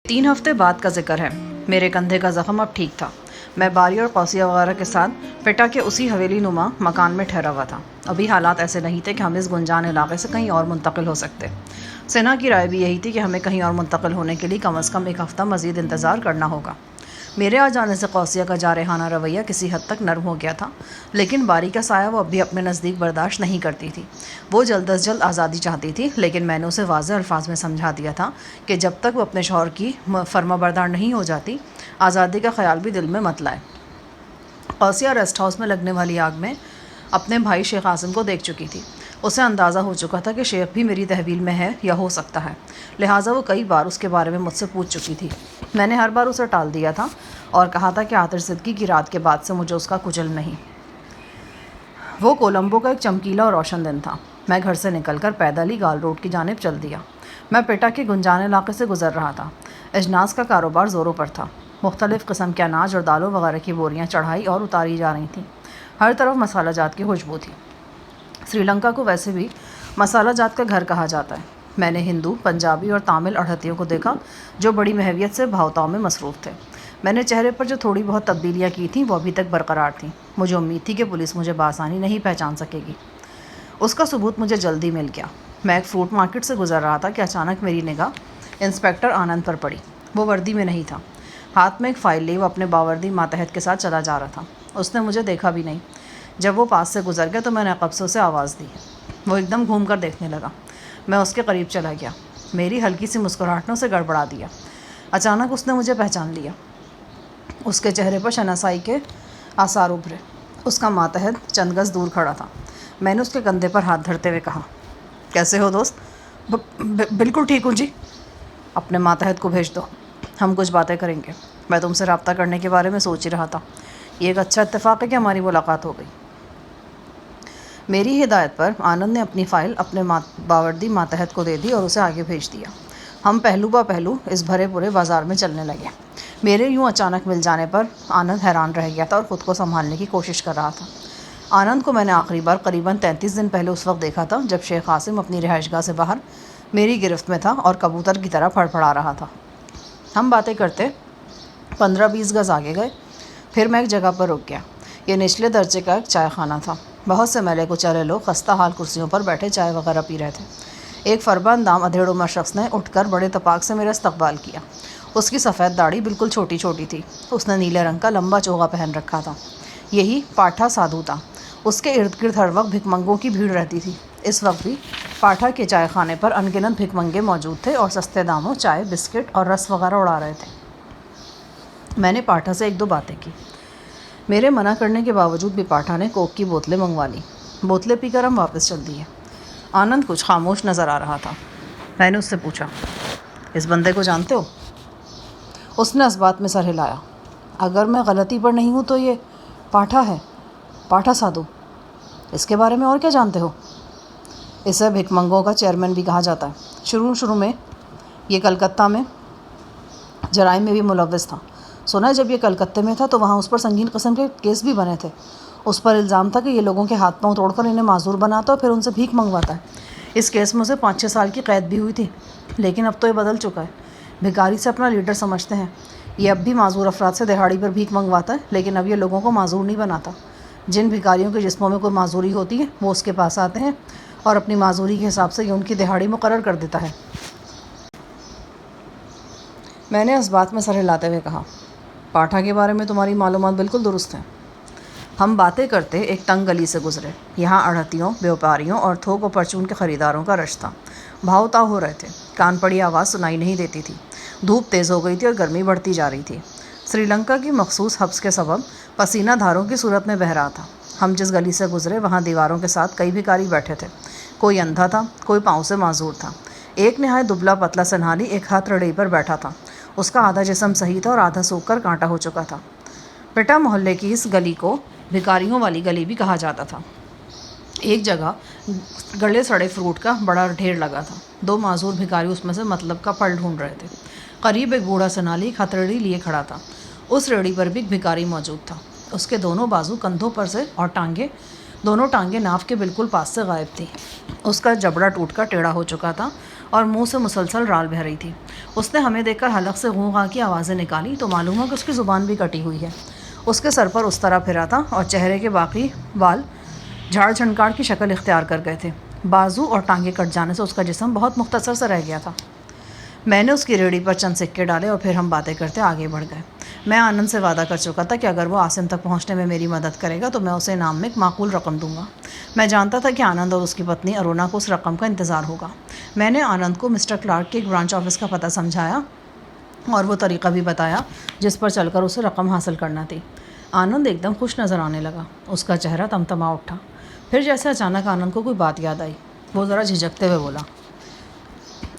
3 ہفتے بعد کا ذکر ہے۔ میرے کندھے کا زخم اب ٹھیک تھا۔ میں باری اور قوسیہ وغیرہ کے ساتھ پٹا کے اسی حویلی نما مکان میں ٹھہرا ہوا تھا۔ ابھی حالات ایسے نہیں تھے کہ ہم اس گنجان علاقے سے کہیں اور منتقل ہو سکتے۔ سنہا کی رائے بھی یہی تھی کہ ہمیں کہیں اور منتقل ہونے کے لیے کم از کم 1 ہفتہ مزید انتظار کرنا ہوگا۔ میرے آ جانے سے قوسیہ کا جارحانہ رویہ کسی حد تک نرم ہو گیا تھا، لیکن باری کا سایہ وہ اب بھی اپنے نزدیک برداشت نہیں کرتی تھی۔ وہ جلد از جلد آزادی چاہتی تھی، لیکن میں نے اسے واضح الفاظ میں سمجھا دیا تھا کہ جب تک وہ اپنے شوہر کی فرما بردار نہیں ہو جاتی، آزادی کا خیال بھی دل میں مت لائے۔ قوسیہ ریسٹ ہاؤس میں لگنے والی آگ میں اپنے بھائی شیخ عاصم کو دیکھ چکی تھی۔ اسے اندازہ ہو چکا تھا کہ شیخ بھی میری تحویل میں ہے یا ہو سکتا ہے، لہٰذا وہ کئی بار اس کے بارے میں مجھ سے پوچھ چکی تھی۔ میں نے ہر بار اسے ٹال دیا تھا اور کہا تھا کہ آتش زدگی کی رات کے بعد سے مجھے اس کا کچل نہیں۔ وہ کولمبو کا ایک چمکیلا اور روشن دن تھا۔ میں گھر سے نکل کر پیدل ہی گال روڈ کی جانب چل دیا۔ میں پیٹا کے گنجان علاقے سے گزر رہا تھا۔ اجناس کا کاروبار زوروں پر تھا۔ مختلف قسم کے اناج اور دالوں وغیرہ کی بوریاں چڑھائی اور اتاری جا رہی تھیں۔ ہر طرف مسالہ جات کی خوشبو تھی۔ سری لنکا کو ویسے بھی مسالہ جات کا گھر کہا جاتا ہے۔ میں نے ہندو، پنجابی اور تامل اڑھتیوں کو دیکھا جو بڑی محویت سے بھاوتاؤں میں مصروف تھے۔ میں نے چہرے پر جو تھوڑی بہت تبدیلیاں کی تھیں وہ ابھی تک برقرار تھیں۔ مجھے امید تھی کہ پولیس مجھے بآسانی نہیں پہچان سکے گی۔ اس کا ثبوت مجھے جلدی مل گیا۔ میں ایک فروٹ مارکیٹ سے گزر رہا تھا کہ اچانک میری نگاہ انسپکٹر آنند پر پڑی۔ وہ وردی میں نہیں تھا۔ ہاتھ میں ایک فائل لیے وہ اپنے باوردی ماتحت کے ساتھ چلا جا رہا تھا۔ اس نے مجھے دیکھا بھی نہیں۔ جب وہ پاس سے گزر گیا تو میں نے عقب سے اسے آواز دی۔ وہ ایک دم گھوم کر دیکھنے لگا۔ میں اس کے قریب چلا گیا۔ میری ہلکی سی مسکراہٹ نے اسے گڑبڑا دیا۔ اچانک اس نے مجھے پہچان لیا۔ اس کے چہرے پر شناسائی کے آثار ابھرے۔ اس کا ماتحت چند گز دور کھڑا تھا۔ میں نے اس کے کندھے پر ہاتھ دھرتے ہوئے کہا، کیسے ہو دوست؟ بالکل ٹھیک ہوں جی۔ اپنے ماتحت کو بھیج دو، ہم کچھ باتیں کریں گے۔ میں تم سے رابطہ کرنے کے بارے میں سوچ ہی رہا تھا۔ یہ ایک اچھا اتفاق ہے کہ ہماری ملاقات ہو گئی۔ میری ہدایت پر آنند نے اپنی فائل اپنے باوردی ماتحت کو دے دی اور اسے آگے بھیج دیا۔ ہم پہلو با پہلو اس بھرے پورے بازار میں چلنے لگے۔ میرے یوں اچانک مل جانے پر آنند حیران رہ گیا تھا اور خود کو سنبھالنے کی کوشش کر رہا تھا۔ آنند کو میں نے آخری بار قریباً 33 دن پہلے اس وقت دیکھا تھا جب شیخ عاصم اپنی رہائش گاہ سے باہر میری گرفت میں تھا اور کبوتر کی طرح پھڑپھڑا رہا تھا۔ ہم باتیں کرتے 15-20 گز آگے گئے، پھر میں ایک جگہ پر رک گیا۔ یہ نچلے درجے کا ایک چائے خانہ تھا۔ بہت سے میلے کچیلے لوگ خستہ حال کرسیوں پر بیٹھے چائے وغیرہ پی رہے تھے۔ ایک فربہ اندام ادھیڑ عمر شخص نے اٹھ کر بڑے اتفاق سے میرا استقبال کیا۔ اس کی سفید داڑھی بالکل چھوٹی چھوٹی تھی۔ اس نے نیلے رنگ کا لمبا چوغا پہن رکھا تھا۔ یہی پاٹھا سادھو تھا۔ اس کے ارد گرد ہر وقت بھک منگوں کی بھیڑ رہتی تھی۔ اس وقت بھی پاٹھا کے چائے خانے پر ان گنت بھک منگے موجود تھے اور سستے داموں چائے، بسکٹ اور رس وغیرہ اڑا رہے تھے۔ میں نے پاٹھا سے 1-2 باتیں کی۔ میرے منع کرنے کے باوجود بھی پاٹھا نے کوک کی بوتلیں منگوا لیں۔ بوتلیں پی کر ہم واپس چل دیے۔ آنند کچھ خاموش نظر آ رہا تھا۔ میں نے اس سے پوچھا، اس بندے کو جانتے ہو؟ اس نے اس بات میں سر ہلایا۔ اگر میں غلطی پر نہیں ہوں تو یہ پاٹھا ہے، پاٹھا سادھو۔ اس کے بارے میں اور کیا جانتے ہو؟ اسے بھک منگوں کا چیئرمین بھی کہا جاتا ہے۔ شروع میں یہ کلکتہ میں جرائم میں بھی ملوث تھا۔ سنا ہے جب یہ کلکتے میں تھا تو وہاں اس پر سنگین قسم کے کیس بھی بنے تھے۔ اس پر الزام تھا کہ یہ لوگوں کے ہاتھ پاؤں توڑ کر انہیں معذور بناتا اور پھر ان سے بھیک منگواتا ہے۔ اس کیس میں اسے 5-6 سال کی قید بھی ہوئی تھی، لیکن اب تو یہ بدل چکا ہے۔ بھکاری سے اپنا لیڈر سمجھتے ہیں۔ یہ اب بھی معذور افراد سے دہاڑی پر بھیک منگواتا ہے، لیکن اب یہ لوگوں کو معذور نہیں بناتا۔ جن بھکاریوں کے جسموں میں کوئی معذوری ہوتی ہے وہ اس کے پاس آتے ہیں اور اپنی معذوری کے حساب سے یہ ان کی دہاڑی مقرر کر دیتا ہے۔ میں نے اس بات میں سر ہلاتے ہوئے کہا، پاٹھا کے بارے میں تمہاری معلومات بالکل درست ہیں۔ ہم باتیں کرتے ایک تنگ گلی سے گزرے۔ یہاں اڑھتیوں، بیوپاریوں اور تھوک و پرچون کے خریداروں کا رش تھا۔ بھاؤ تاؤ ہو رہے تھے۔ کان پڑی آواز سنائی نہیں دیتی تھی۔ دھوپ تیز ہو گئی تھی اور گرمی بڑھتی جا رہی تھی۔ سری لنکا کی مخصوص حبس کے سبب پسینہ دھاروں کی صورت میں بہہ رہا تھا۔ ہم جس گلی سے گزرے وہاں دیواروں کے ساتھ کئی بھکاری بیٹھے تھے۔ کوئی اندھا تھا، کوئی پاؤں سے معذور تھا۔ ایک نہایت دبلا پتلا سنہالی ایک ہاتھ رڑئی پر بیٹھا تھا۔ اس کا آدھا جسم صحیح تھا اور آدھا سوکھ کر کانٹا ہو چکا تھا۔ پٹا محلے کی اس گلی کو بھکاریوں والی گلی بھی کہا جاتا تھا۔ ایک جگہ گلے سڑے فروٹ کا بڑا ڈھیر لگا تھا۔ 2 معذور بھکاری اس میں سے مطلب کا پھل ڈھونڈ رہے تھے۔ قریب ایک بوڑھا سنالی ایک ہتھیلی لیے کھڑا تھا۔ اس ریڑھی پر بھی ایک بھکاری موجود تھا۔ اس کے دونوں بازو کندھوں پر سے اور دونوں ٹانگیں ناف کے بالکل پاس سے غائب تھیں۔ اس کا جبڑا ٹوٹ کر ٹیڑھا ہو چکا تھا اور منہ سے مسلسل رال بہہ رہی تھی۔ اس نے ہمیں دیکھ کر حلق سے غوں غاں کی آوازیں نکالی تو معلوم ہوا کہ اس کی زبان بھی کٹی ہوئی ہے۔ اس کے سر پر اس طرح پھرا تھا اور چہرے کے باقی بال جھاڑ جھنکاڑ کی شکل اختیار کر گئے تھے۔ بازو اور ٹانگیں کٹ جانے سے اس کا جسم بہت مختصر سا رہ گیا تھا۔ میں نے اس کی ریڑھی پر چند سکے ڈالے اور پھر ہم باتیں کرتے آگے بڑھ گئے۔ میں آنند سے وعدہ کر چکا تھا کہ اگر وہ عاصم تک پہنچنے میں میری مدد کرے گا تو میں اسے انعام میں ایک معقول رقم دوں گا۔ میں جانتا تھا کہ آنند اور اس کی پتنی ارونا کو اس رقم کا انتظار ہوگا۔ میں نے آنند کو مسٹر کلارک کے ایک برانچ آفس کا پتہ سمجھایا اور وہ طریقہ بھی بتایا جس پر چل کر اسے رقم حاصل کرنا تھی۔ آنند ایک دم خوش نظر آنے لگا۔ اس کا چہرہ تمتما اٹھا۔ پھر جیسے اچانک آنند کو کوئی بات یاد آئی، وہ ذرا جھجکتے ہوئے بولا،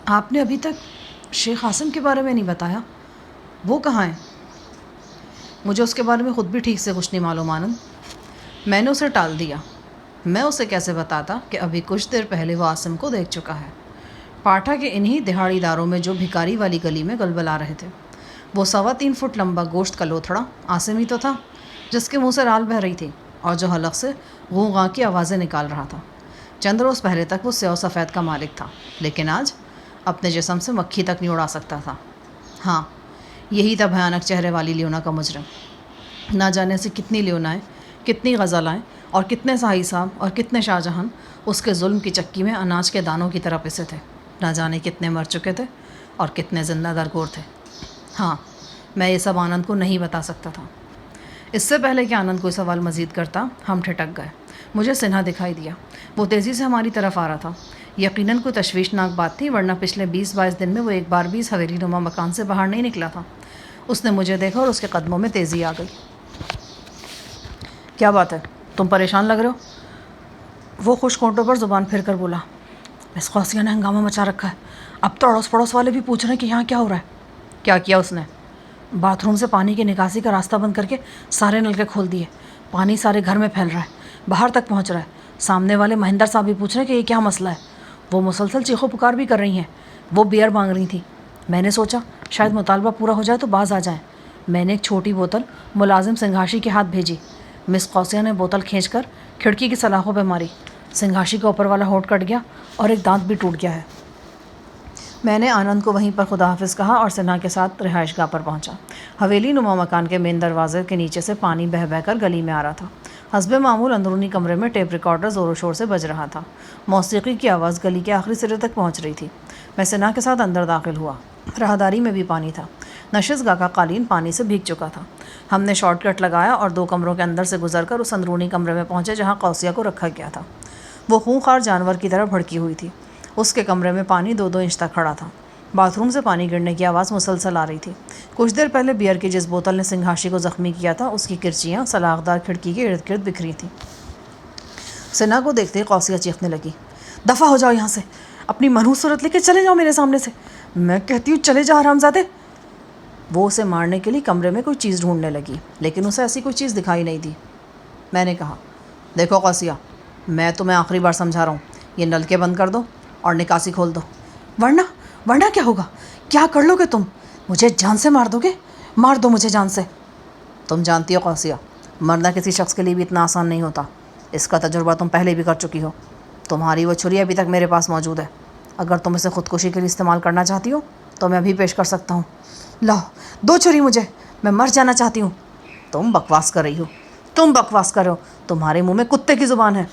آپ نے ابھی تک شیخ عاصم کے بارے میں نہیں بتایا، وہ کہاں ہے؟ مجھے اس کے بارے میں خود بھی ٹھیک سے کچھ نہیں معلوم آنند۔ میں نے اسے ٹال دیا۔ میں اسے کیسے بتاتا کہ ابھی کچھ دیر پہلے وہ عاصم کو دیکھ چکا ہے، پاٹھا کے انہی دہاڑی داروں میں جو بھکاری والی گلی میں گلبلا رہے تھے۔ وہ 3.25 فٹ لمبا گوشت کا لوتھڑا عاصم ہی تو تھا جس کے منہ سے رال بہہ رہی تھی اور جو حلق سے غوں غاں کی آوازیں نکال رہا تھا۔ چند روز پہلے تک وہ سیاہ و سفید کا مالک تھا، لیکن آج اپنے جسم سے مکھی تک نہیں اڑا سکتا تھا۔ ہاں، یہی تھا بھیانک چہرے والی لیونا کا مجرم۔ نہ جانے سے کتنی لیونائیں، کتنی غزلائیں اور کتنے شاہی صاحب اور کتنے شاہ جہان اس کے ظلم کی چکی میں اناج کے دانوں کی طرح پسے تھے۔ نہ جانے کتنے مر چکے تھے اور کتنے زندہ درگور تھے۔ ہاں، میں یہ سب آنند کو نہیں بتا سکتا تھا۔ اس سے پہلے کہ آنند کوئی سوال مزید کرتا، ہم ٹھٹک گئے۔ مجھے سنہا دکھائی دیا۔ وہ تیزی سے ہماری طرف آ رہا تھا۔ یقیناً کوئی تشویشناک بات تھی، ورنہ پچھلے 20-22 دن میں وہ ایک بار بھی اس حویلی نما مکان سے باہر نہیں نکلا تھا۔ اس نے مجھے دیکھا اور اس کے قدموں میں تیزی آ گئی۔ کیا بات ہے؟ تم پریشان لگ رہے ہو؟ وہ خشک ہونٹوں پر زبان پھیر کر بولا، مس قوسیہ نے ہنگامہ مچا رکھا ہے۔ اب تو اڑوس پڑوس والے بھی پوچھ رہے ہیں کہ یہاں کیا ہو رہا ہے۔ کیا کیا اس نے؟ باتھ روم سے پانی کی نکاسی کا راستہ بند کر کے سارے نلکے کھول دیے۔ پانی سارے گھر میں پھیل رہا ہے، باہر تک پہنچ رہا ہے۔ سامنے والے مہندر صاحب بھی پوچھ رہے ہیں کہ یہ کیا مسئلہ ہے۔ وہ مسلسل چیخو پکار بھی کر رہی ہیں۔ وہ بیئر مانگ رہی تھی۔ میں نے سوچا شاید مطالبہ پورا ہو جائے تو باز آ جائیں۔ میں نے ایک چھوٹی بوتل ملازم سنگھاشی کے ہاتھ بھیجی۔ مس قوسیہ نے بوتل کھینچ کر کھڑکی کی سلاخوں پہ ماری۔ سنگھاشی کا اوپر والا ہونٹ کٹ گیا اور ایک دانت بھی ٹوٹ گیا ہے۔ میں نے آنند کو وہیں پر خدا حافظ کہا اور سنہا کے ساتھ رہائش گاہ پر پہنچا۔ حویلی نما مکان کے مین دروازے کے نیچے سے پانی بہہ بہہ کر گلی میں آ رہا تھا۔ حسب معمول اندرونی کمرے میں ٹیپ ریکارڈر زور و شور سے بج رہا تھا۔ موسیقی کی آواز گلی کے آخری سرے تک پہنچ رہی تھی۔ میں سنہا کے ساتھ اندر داخل ہوا۔ راہداری میں بھی پانی تھا۔ نشست گاہ کا قالین پانی سے بھیگ چکا تھا۔ ہم نے شارٹ کٹ لگایا اور 2 کمروں کے اندر سے گزر کر اس اندرونی کمرے میں پہنچے جہاں قوسیہ کو رکھا گیا تھا۔ وہ خونخوار جانور کی طرح بھڑکی ہوئی تھی۔ اس کے کمرے میں پانی 2-2 انچ تک کھڑا تھا۔ باتھ روم سے پانی گرنے کی آواز مسلسل آ رہی تھی۔ کچھ دیر پہلے بیئر کی جس بوتل نے سنگھاشی کو زخمی کیا تھا اس کی کرچیاں سلاخدار کھڑکی کے ارد گرد بکھری تھیں۔ سنہا کو دیکھتے ہی قوسیہ چیخنے لگی، دفع ہو جاؤ یہاں سے، اپنی منحوس صورت لے کے چلے جاؤ میرے سامنے سے، میں کہتی ہوں چلے جا حرامزادے۔ وہ اسے مارنے کے لیے کمرے میں کوئی چیز ڈھونڈنے لگی، لیکن اسے ایسی کوئی چیز دکھائی نہیں دی۔ میں نے کہا، دیکھو قوسیہ، میں تمہیں آخری بار سمجھا رہا ہوں، یہ نلکے بند کر دو اور نکاسی کھول دو، ورنہ کیا ہوگا؟ کیا کر لو گے تم؟ مجھے جان سے مار دو گے؟ مار دو مجھے جان سے۔ تم جانتی ہو قوسیہ، مرنا کسی شخص کے لیے بھی اتنا آسان نہیں ہوتا۔ اس کا تجربہ تم پہلے بھی کر چکی ہو۔ تمہاری وہ چھری ابھی تک میرے پاس موجود ہے۔ اگر تم اسے خودکشی کے لیے استعمال کرنا چاہتی ہو تو میں ابھی پیش کر سکتا ہوں۔ لاؤ، دو چھری مجھے، میں مر جانا چاہتی ہوں۔ تم بکواس کر رہی ہو، تمہارے منہ میں کتے کی زبان ہے۔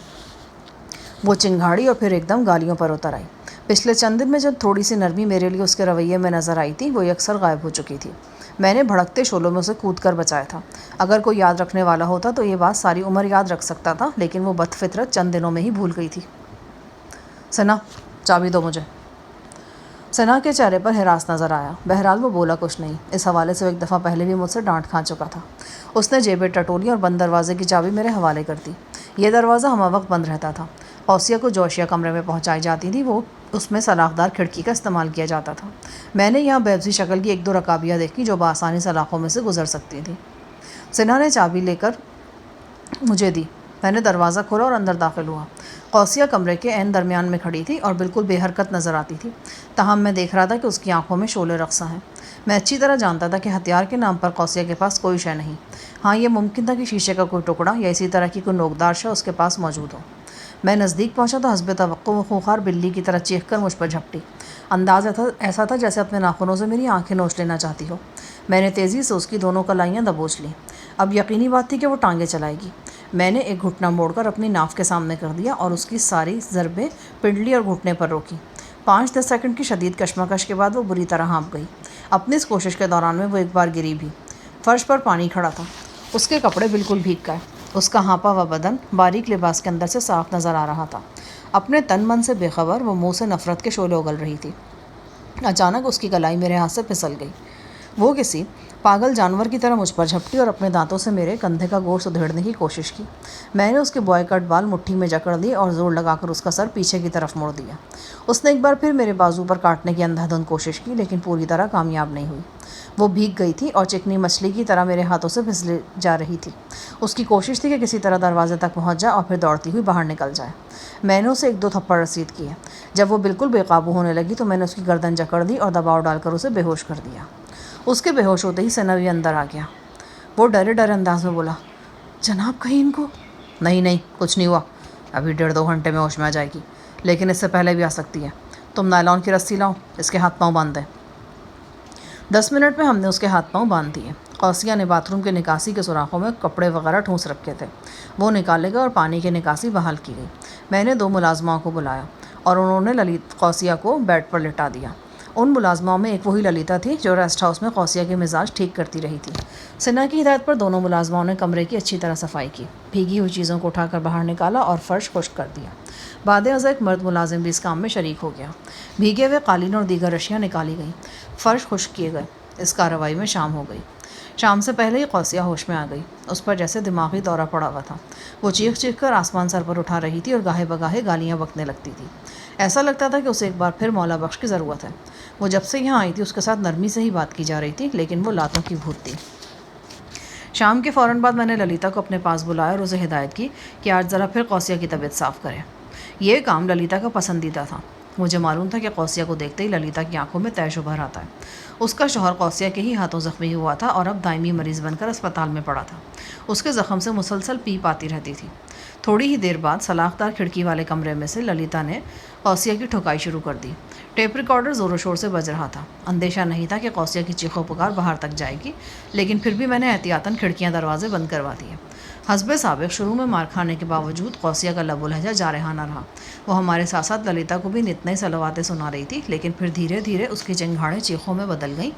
وہ چنگھاڑی اور پھر ایک دم گالیوں پر اتر آئی۔ پچھلے چند دن میں جب تھوڑی سی نرمی میرے لیے اس کے رویے میں نظر آئی تھی، وہ یکسر غائب ہو چکی تھی۔ میں نے بھڑکتے شعلوں میں اسے کود کر بچایا تھا۔ اگر کوئی یاد رکھنے والا ہوتا تو یہ بات ساری عمر یاد رکھ سکتا تھا، لیکن وہ بد فطرت چند دنوں میں ہی بھول گئی تھی۔ سنا، چابی دو مجھے۔ سنا کے چہرے پر ہراس نظر آیا۔ بہرحال وہ بولا کچھ نہیں۔ اس حوالے سے وہ ایک دفعہ پہلے بھی مجھ سے ڈانٹ کھا چکا تھا۔ اس نے جیبیں ٹٹولی اور بند دروازے کی چابی میرے حوالے کر دی۔ یہ دروازہ ہمہ وقت بند رہتا تھا۔ قوسیہ کو جوشیہ کمرے میں پہنچائی جاتی تھی، وہ اس میں سلاخدار کھڑکی کا استعمال کیا جاتا تھا۔ میں نے یہاں بیبسی شکل کی 1-2 رکابیاں دیکھی جو بآسانی سلاخوں میں سے گزر سکتی تھیں۔ سنہا نے چابی لے کر مجھے دی۔ میں نے دروازہ کھولا اور اندر داخل ہوا۔ قوسیہ کمرے کے عین درمیان میں کھڑی تھی اور بالکل بے حرکت نظر آتی تھی، تاہم میں دیکھ رہا تھا کہ اس کی آنکھوں میں شعلے رقص ہیں۔ میں اچھی طرح جانتا تھا کہ ہتھیار کے نام پر قوسیہ کے پاس کوئی شے نہیں۔ ہاں، یہ ممکن تھا کہ شیشے کا کوئی ٹکڑا یا اسی طرح کی کوئی نوکدار شے اس کے پاس موجود ہو۔ میں نزدیک پہنچا تو حسب توقع وہ خونخوار بلی کی طرح چیخ کر مجھ پر جھپٹی۔ انداز ایسا تھا جیسے اپنے ناخنوں سے میری آنکھیں نوچ لینا چاہتی ہو۔ میں نے تیزی سے اس کی دونوں کلائیاں دبوچ لیں۔ اب یقینی بات تھی کہ وہ ٹانگیں چلائے گی۔ میں نے ایک گھٹنا موڑ کر اپنی ناف کے سامنے کر دیا اور اس کی ساری ضربیں پنڈلی اور گھٹنے پر روکی۔ 5-10 سیکنڈ کی شدید کشمکش کے بعد وہ بری طرح ہانپ گئی۔ اپنی اس کوشش کے دوران میں وہ ایک بار گری بھی۔ فرش پر پانی کھڑا تھا، اس کے کپڑے بالکل بھیگ گئے، اس کا ہانپا ہوا بدن باریک لباس کے اندر سے صاف نظر آ رہا تھا۔ اپنے تن من سے بے خبر وہ منہ سے نفرت کے شعلے اگل رہی تھی۔ اچانک اس کی کلائی میرے ہاتھ سے پھسل گئی۔ وہ کسی پاگل جانور کی طرح مجھ پر جھپٹی اور اپنے دانتوں سے میرے کندھے کا گوشت ادھیڑنے کی کوشش کی۔ میں نے اس کے بوائے کٹ بال مٹھی میں جکڑ دیے اور زور لگا کر اس کا سر پیچھے کی طرف موڑ دیا۔ اس نے ایک بار پھر میرے بازو پر کاٹنے کی اندھا دھند کوشش کی، لیکن پوری طرح کامیاب نہیں ہوئی۔ وہ بھیگ گئی تھی اور چکنی مچھلی کی طرح میرے ہاتھوں سے پھسلے جا رہی تھی۔ اس کی کوشش تھی کہ کسی طرح دروازے تک پہنچ جائے اور پھر دوڑتی ہوئی باہر نکل جائے۔ میں نے اسے 1-2 تھپڑ رسید کیے۔ جب وہ بالکل بے قابو ہونے لگی تو میں نے اس کی گردن جکڑ دی اور دباؤ ڈال کر اسے بے ہوش کر دیا۔ اس کے بے ہوش ہوتے ہی سنا بھی اندر آ گیا۔ وہ ڈرے ڈرے انداز میں بولا، جناب کہیں ان کو؟ نہیں کچھ نہیں ہوا، ابھی 1.5-2 گھنٹے میں ہوش میں آ جائے گی، لیکن اس سے پہلے بھی آ سکتی ہے۔ تم نائلون کی رسی لاؤ، اس کے ہاتھ پاؤں باندھ دیں۔ 10 منٹ میں ہم نے اس کے ہاتھ پاؤں باندھ دیے۔ قوسیہ نے باتھ روم کے نکاسی کے سوراخوں میں کپڑے وغیرہ ٹھونس رکھے تھے، وہ نکالے گئے اور پانی کی نکاسی بحال کی گئی۔ میں نے 2 ملازماؤں کو بلایا اور انہوں نے قوسیہ کو بیڈ پر لٹا دیا۔ ان ملازماؤں میں ایک وہی للیتا تھی جو ریسٹ ہاؤس میں قوسیہ کے مزاج ٹھیک کرتی رہی تھی۔ سنا کی ہدایت پر دونوں ملازماؤں نے کمرے کی اچھی طرح صفائی کی، بھیگی ہوئی چیزوں کو اٹھا کر باہر نکالا اور فرش خشک کر دیا۔ بعد ازاں ایک مرد ملازم بھی اس کام میں شریک ہو گیا۔ بھیگے ہوئے قالین اور دیگر اشیاء نکالی گئیں، فرش خشک کیے گئے۔ اس کارروائی میں شام ہو گئی۔ شام سے پہلے ہی قوسیہ ہوش میں آ گئی۔ اس پر جیسے دماغی دورہ پڑا ہوا تھا۔ وہ چیخ چیخ کر آسمان سر پر اٹھا رہی تھی اور گاہے بگاہے گالیاں بکنے لگتی تھی۔ ایسا لگتا تھا کہ اسے ایک بار پھر مولا بخش کی ضرورت ہے۔ وہ جب سے یہاں آئی تھی اس کے ساتھ نرمی سے ہی بات کی جا رہی تھی، لیکن وہ لاتوں کی بھوت تھی۔ شام کے فوراً بعد میں نے للیتا کو اپنے پاس بلایا اور اسے ہدایت کی کہ آج ذرا پھر قوسیہ کی طبیعت صاف کرے۔ یہ کام للیتا کا پسندیدہ تھا۔ مجھے معلوم تھا کہ قوسیہ کو دیکھتے ہی للیتا کی آنکھوں میں طے ابھر آتا ہے۔ اس کا شوہر قوسیہ کے ہی ہاتھوں زخمی ہوا تھا اور اب دائمی مریض بن کر اسپتال میں پڑا تھا۔ اس کے زخم سے مسلسل پیپ آتی رہتی تھی۔ تھوڑی ہی دیر بعد سلاخ دار کھڑکی والے کمرے میں سے للیتا نے قوسیہ کی ٹھکائی شروع کر دی۔ ٹیپ ریکارڈر زور و شور سے بج رہا تھا۔ اندیشہ نہیں تھا کہ قوسیہ کی چیخ و پکار باہر تک جائے گی، لیکن پھر بھی میں نے احتیاطاً کھڑکیاں دروازے بند کروا دیے۔ حسب سابق شروع میں مار کھانے کے باوجود قوسیہ کا لب و لہجہ جارحانہ رہا۔ وہ ہمارے ساتھ ساتھ للیتا کو بھی نت نئی صلواتیں سنا رہی تھی، لیکن پھر دھیرے دھیرے اس کی چنگھاڑیں چیخوں میں بدل گئیں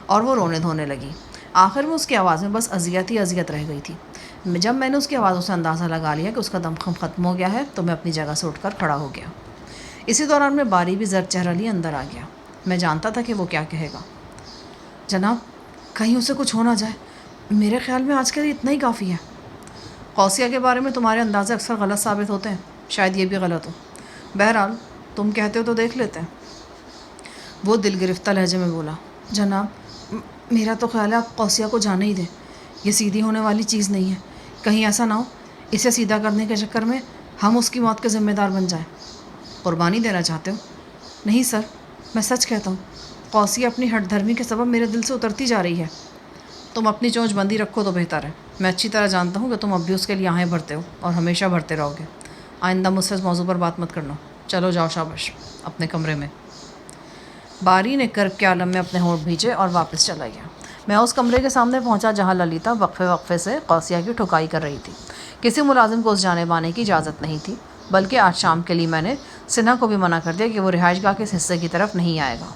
اور وہ رونے دھونے لگی۔ آخر میں اس کی آواز میں بس اذیت ہی اذیت رہ گئی تھی۔ جب میں نے اس کی آوازوں سے اندازہ لگا لیا کہ اس کا دم ختم ہو گیا ہے تو میں اپنی جگہ سے اٹھ کر کھڑا ہو گیا۔ اسی دوران میں باری بھی زرد چہرہ لیے اندر آ گیا۔ میں جانتا تھا کہ وہ کیا کہے گا۔ جناب کہیں اسے کچھ ہو نہ جائے، میرے خیال میں آج کے لیے اتنا ہی کافی ہے۔ قوسیہ کے بارے میں تمہارے اندازے اکثر غلط ثابت ہوتے ہیں، شاید یہ بھی غلط ہو۔ بہرحال تم کہتے ہو تو دیکھ لیتے ہیں۔ وہ دل گرفتہ لہجے میں بولا، جناب میرا تو خیال ہے آپ قوسیہ کو جانے ہی دیں، یہ سیدھی ہونے والی چیز نہیں ہے۔ کہیں ایسا نہ ہو اسے سیدھا کرنے کے چکر میں ہم اس کی موت کے ذمہ دار بن جائیں۔ قربانی دینا چاہتے ہو؟ نہیں سر، میں سچ کہتا ہوں، قوسیہ اپنی ہٹ دھرمی کے سبب میرے دل سے اترتی جا رہی ہے۔ تم اپنی چونچ بندی رکھو تو بہتر ہے۔ میں اچھی طرح جانتا ہوں کہ تم اب بھی اس کے لیے آہیں بھرتے ہو اور ہمیشہ بھرتے رہو گے۔ آئندہ مجھ سے اس موضوع پر بات مت کرنا۔ چلو جاؤ شاباش اپنے کمرے میں۔ باری نے کرب کے عالم میں اپنے ہونٹ بھینچے اور واپس چلا گیا۔ میں اس کمرے کے سامنے پہنچا جہاں للیتا وقفے سے قوسیہ کی ٹھکائی کر رہی تھی۔ کسی ملازم کو اس جانب آنے کی اجازت نہیں تھی، بلکہ آج شام کے لیے میں نے سنہا کو بھی منع کر دیا کہ وہ رہائش گاہ کے اس حصے کی طرف نہیں آئے گا۔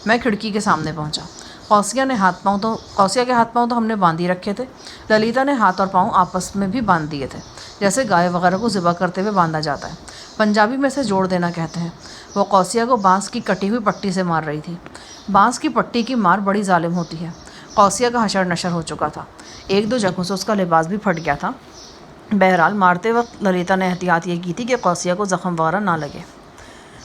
میں کھڑکی کے سامنے پہنچا۔ قوسیہ کے ہاتھ پاؤں تو ہم نے باندھ ہی رکھے تھے۔ للیتا نے ہاتھ اور پاؤں آپس میں بھی باندھ دیے تھے، جیسے گائے وغیرہ کو ذبح کرتے ہوئے باندھا جاتا ہے۔ پنجابی میں سے جوڑ دینا کہتے ہیں۔ وہ قوسیہ کو بانس کی کٹی ہوئی پٹی سے مار رہی تھی۔ بانس کی پٹی کی مار بڑی ظالم ہوتی ہے۔ قوسیہ کا حشر نشر ہو چکا تھا، 1-2 جگہوں سے اس کا لباس بھی پھٹ گیا تھا۔ بہرحال مارتے وقت للیتا نے احتیاط یہ کی تھی کہ قوسیہ کو زخم وغیرہ نہ لگے۔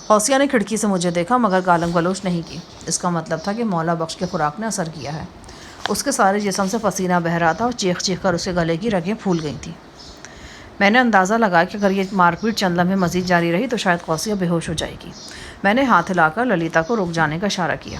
قوسیہ نے کھڑکی سے مجھے دیکھا مگر گالم گلوچ نہیں کی۔ اس کا مطلب تھا کہ مولا بخش کے خوراک نے اثر کیا ہے۔ اس کے سارے جسم سے پسینہ بہہ رہا تھا اور چیخ چیخ کر اس کے گلے کی رگیں پھول گئی تھیں۔ میں نے اندازہ لگایا کہ اگر یہ مار پیٹ چند لمحے مزید جاری رہی تو شاید قوسیہ بے ہوش ہو جائے گی۔ میں نے ہاتھ ہلا کر للیتا کو رک جانے کا اشارہ کیا۔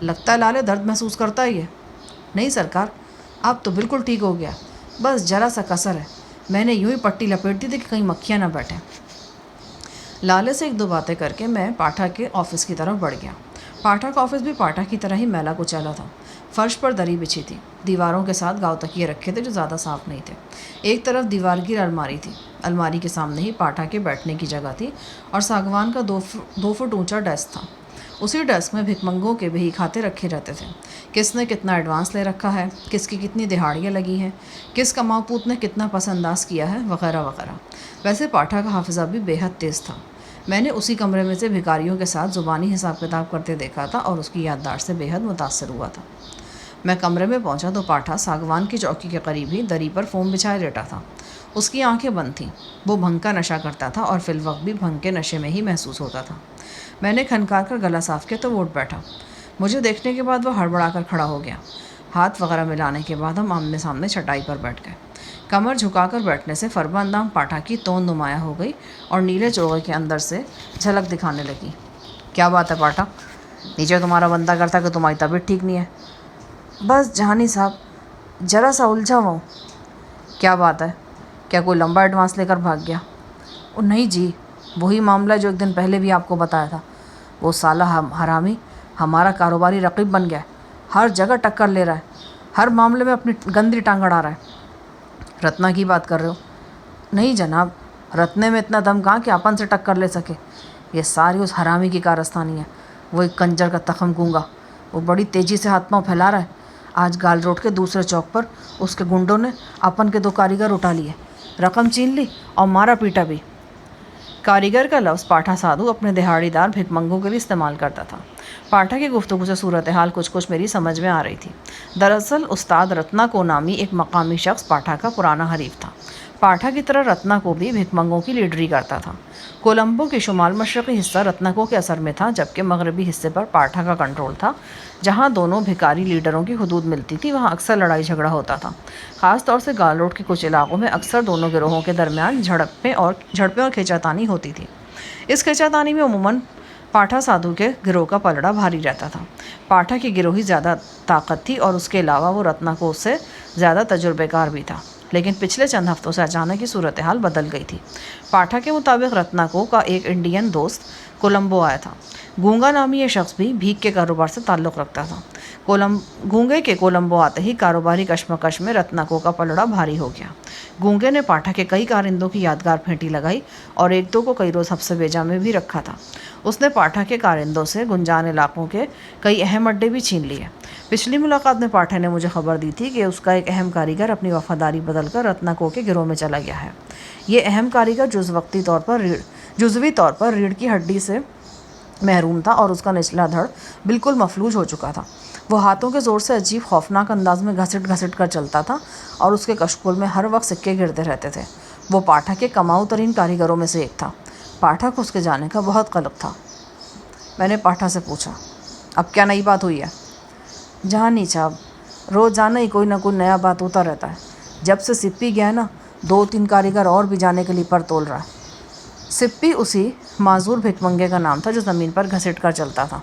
لگتا ہے لالے درد محسوس کرتا ہی ہے۔ نہیں سرکار، اب تو بالکل ٹھیک ہو گیا، بس ذرا سا کسر ہے، میں نے یوں ہی پٹی لپیٹ دی تھی کہ کہیں مکھیاں نہ بیٹھیں۔ لالے سے ایک دو باتیں کر کے میں پاٹھا کے آفس کی طرف بڑھ گیا۔ پاٹھا کا آفس بھی پاٹھا کی طرح ہی میلا کچیلا تھا۔ فرش پر دری بچھی تھی، دیواروں کے ساتھ گاؤ تکیے رکھے تھے جو زیادہ صاف نہیں تھے۔ ایک طرف دیوار کی الماری تھی، الماری کے سامنے ہی پاٹھا کے بیٹھنے کی جگہ تھی اور ساگوان کا 2 فٹ اونچا ڈیسک تھا۔ اسی ڈیسک میں بھکمنگوں کے بہی کھاتے رکھے رہتے تھے، کس نے کتنا ایڈوانس لے رکھا ہے، کس کی کتنی دہاڑیاں لگی ہیں، کس کماؤ پوت نے کتنا پس انداز کیا ہے، وغیرہ وغیرہ۔ ویسے پاٹھا کا حافظہ بھی بے حد تیز تھا۔ میں نے اسی کمرے میں سے بھکاریوں کے ساتھ زبانی حساب کتاب کرتے دیکھا تھا اور اس کی یادداشت سے بے حد متاثر ہوا تھا۔ میں کمرے میں پہنچا تو پاٹھا ساگوان کی چوکی کے قریب ہی دری پر فوم بچھائے لیٹا تھا۔ اس کی آنکھیں بند تھیں، وہ بھنگ کا نشہ کرتا تھا اور فی الوقت بھی بھنگ کے نشے میں ہی محسوس ہوتا تھا۔ میں نے کھنکار کر گلا صاف کیا تو وہ اٹھ بیٹھا۔ مجھے دیکھنے کے بعد وہ ہڑبڑا کر کھڑا ہو گیا۔ ہاتھ وغیرہ ملانے کے بعد ہم آمنے سامنے چٹائی پر بیٹھ گئے۔ کمر جھکا کر بیٹھنے سے فربہ اندام پاٹھا کی توند نمایاں ہو گئی اور نیلے چوغے کے اندر سے جھلک دکھانے لگی۔ کیا بات ہے پاٹھا؟ نیچے تمہارا بندہ کرتا کہ تمہاری طبیعت ٹھیک نہیں ہے؟ بس جہانی صاحب، ذرا سا الجھا ہوا ہوں۔ کیا بات ہے؟ کیا کوئی لمبا ایڈوانس لے کر بھاگ گیا؟ نہیں جی، وہی معاملہ جو ایک دن پہلے بھی آپ کو بتایا تھا۔ وہ سالہ حرامی ہمارا کاروباری رقیب بن گیا ہے، ہر جگہ ٹکر لے رہا ہے، ہر معاملے میں اپنی گندی ٹانگ اڑا رہا ہے۔ رتنا کی بات کر رہے ہو؟ نہیں جناب، رتنے میں اتنا دم کہاں کہ اپن سے ٹکر لے سکے۔ یہ ساری اس حرامی کی کارستانی ہے۔ وہ ایک کنجر کا تخم گونگا، وہ بڑی تیزی سے ہاتھ پاؤں پھیلا رہا ہے۔ آج گال روڈ کے دوسرے چوک پر اس کے گنڈوں نے اپن کے 2 کاریگر اٹھا لیے، رقم چھین لی اور مارا پیٹا بھی۔ کاریگر کا لفظ پاٹھا سادھو اپنے دہاڑی دار بھکمنگوں کے لیے استعمال کرتا تھا۔ پاٹھا کی گفتگو سے صورتحال کچھ میری سمجھ میں آ رہی تھی۔ دراصل استاد رتنا کو نامی ایک مقامی شخص پاٹھا کا پرانا حریف تھا۔ پاٹھا کی طرح رتنا کو بھی بھکمنگوں کی لیڈری کرتا تھا۔ کولمبو کے شمال مشرقی حصہ رتناکو کے اثر میں تھا، جبکہ مغربی حصے پر پاٹھا کا کنٹرول تھا۔ جہاں دونوں بھکاری لیڈروں کی حدود ملتی تھی وہاں اکثر لڑائی جھگڑا ہوتا تھا۔ خاص طور سے گال روڈ کے کچھ علاقوں میں اکثر دونوں گروہوں کے درمیان جھڑپیں اور کھینچاتانی ہوتی تھی۔ اس کھینچاتانی میں عموماً پاٹھا سادھو کے گروہ کا پلڑا بھاری رہتا تھا۔ پاٹھا کی گروہی زیادہ طاقت تھی اور اس کے علاوہ وہ رتناکو سے زیادہ تجربے کار بھی تھا، لیکن پچھلے چند ہفتوں سے اچانک کی صورتحال بدل گئی تھی۔ پاٹھا کے مطابق رتناکو کا ایک انڈین دوست کولمبو آیا تھا۔ گونگا نامی یہ شخص بھی بھیک کے کاروبار سے تعلق رکھتا تھا۔ گونگے کے کولمبو آتے ہی کاروباری کشمکش میں رتناکو کا پلڑا بھاری ہو گیا۔ گونگے نے پاٹھا کے کئی کارندوں کی یادگار پھینٹی لگائی اور 1-2 کو کئی روز حبس بیجا میں بھی رکھا تھا۔ اس نے پاٹھا کے کارندوں سے گنجان علاقوں کے کئی اہم اڈے بھی چھین لیے۔ پچھلی ملاقات میں پاٹھا نے مجھے خبر دی تھی کہ اس کا ایک اہم کاریگر اپنی وفاداری بدل کر رتناکو کے گروہ میں چلا گیا ہے۔ یہ اہم کاریگر جزوی طور پر ریڑھ کی ہڈی سے محروم تھا اور اس کا نچلا دھڑ بالکل مفلوج ہو چکا تھا۔ وہ ہاتھوں کے زور سے عجیب خوفناک انداز میں گھسٹ کر چلتا تھا اور اس کے کشکول میں ہر وقت سکے گرتے رہتے تھے۔ وہ پاٹھا کے کماؤ ترین کاریگروں میں سے ایک تھا۔ پاٹھا کو اس کے جانے کا بہت قلق تھا۔ میں نے پاٹھا سے پوچھا، اب کیا نئی بات ہوئی ہے؟ جہانی صاحب، روزانہ ہی کوئی نہ کوئی نیا بات ہوتا رہتا ہے۔ جب سے سپی گیا نا، 2-3 کاریگر اور بھی جانے کے لیے پر تول رہا ہے۔ سپی اسی معذور بھکمنگے کا نام تھا جو زمین پر گھسٹ کر چلتا تھا۔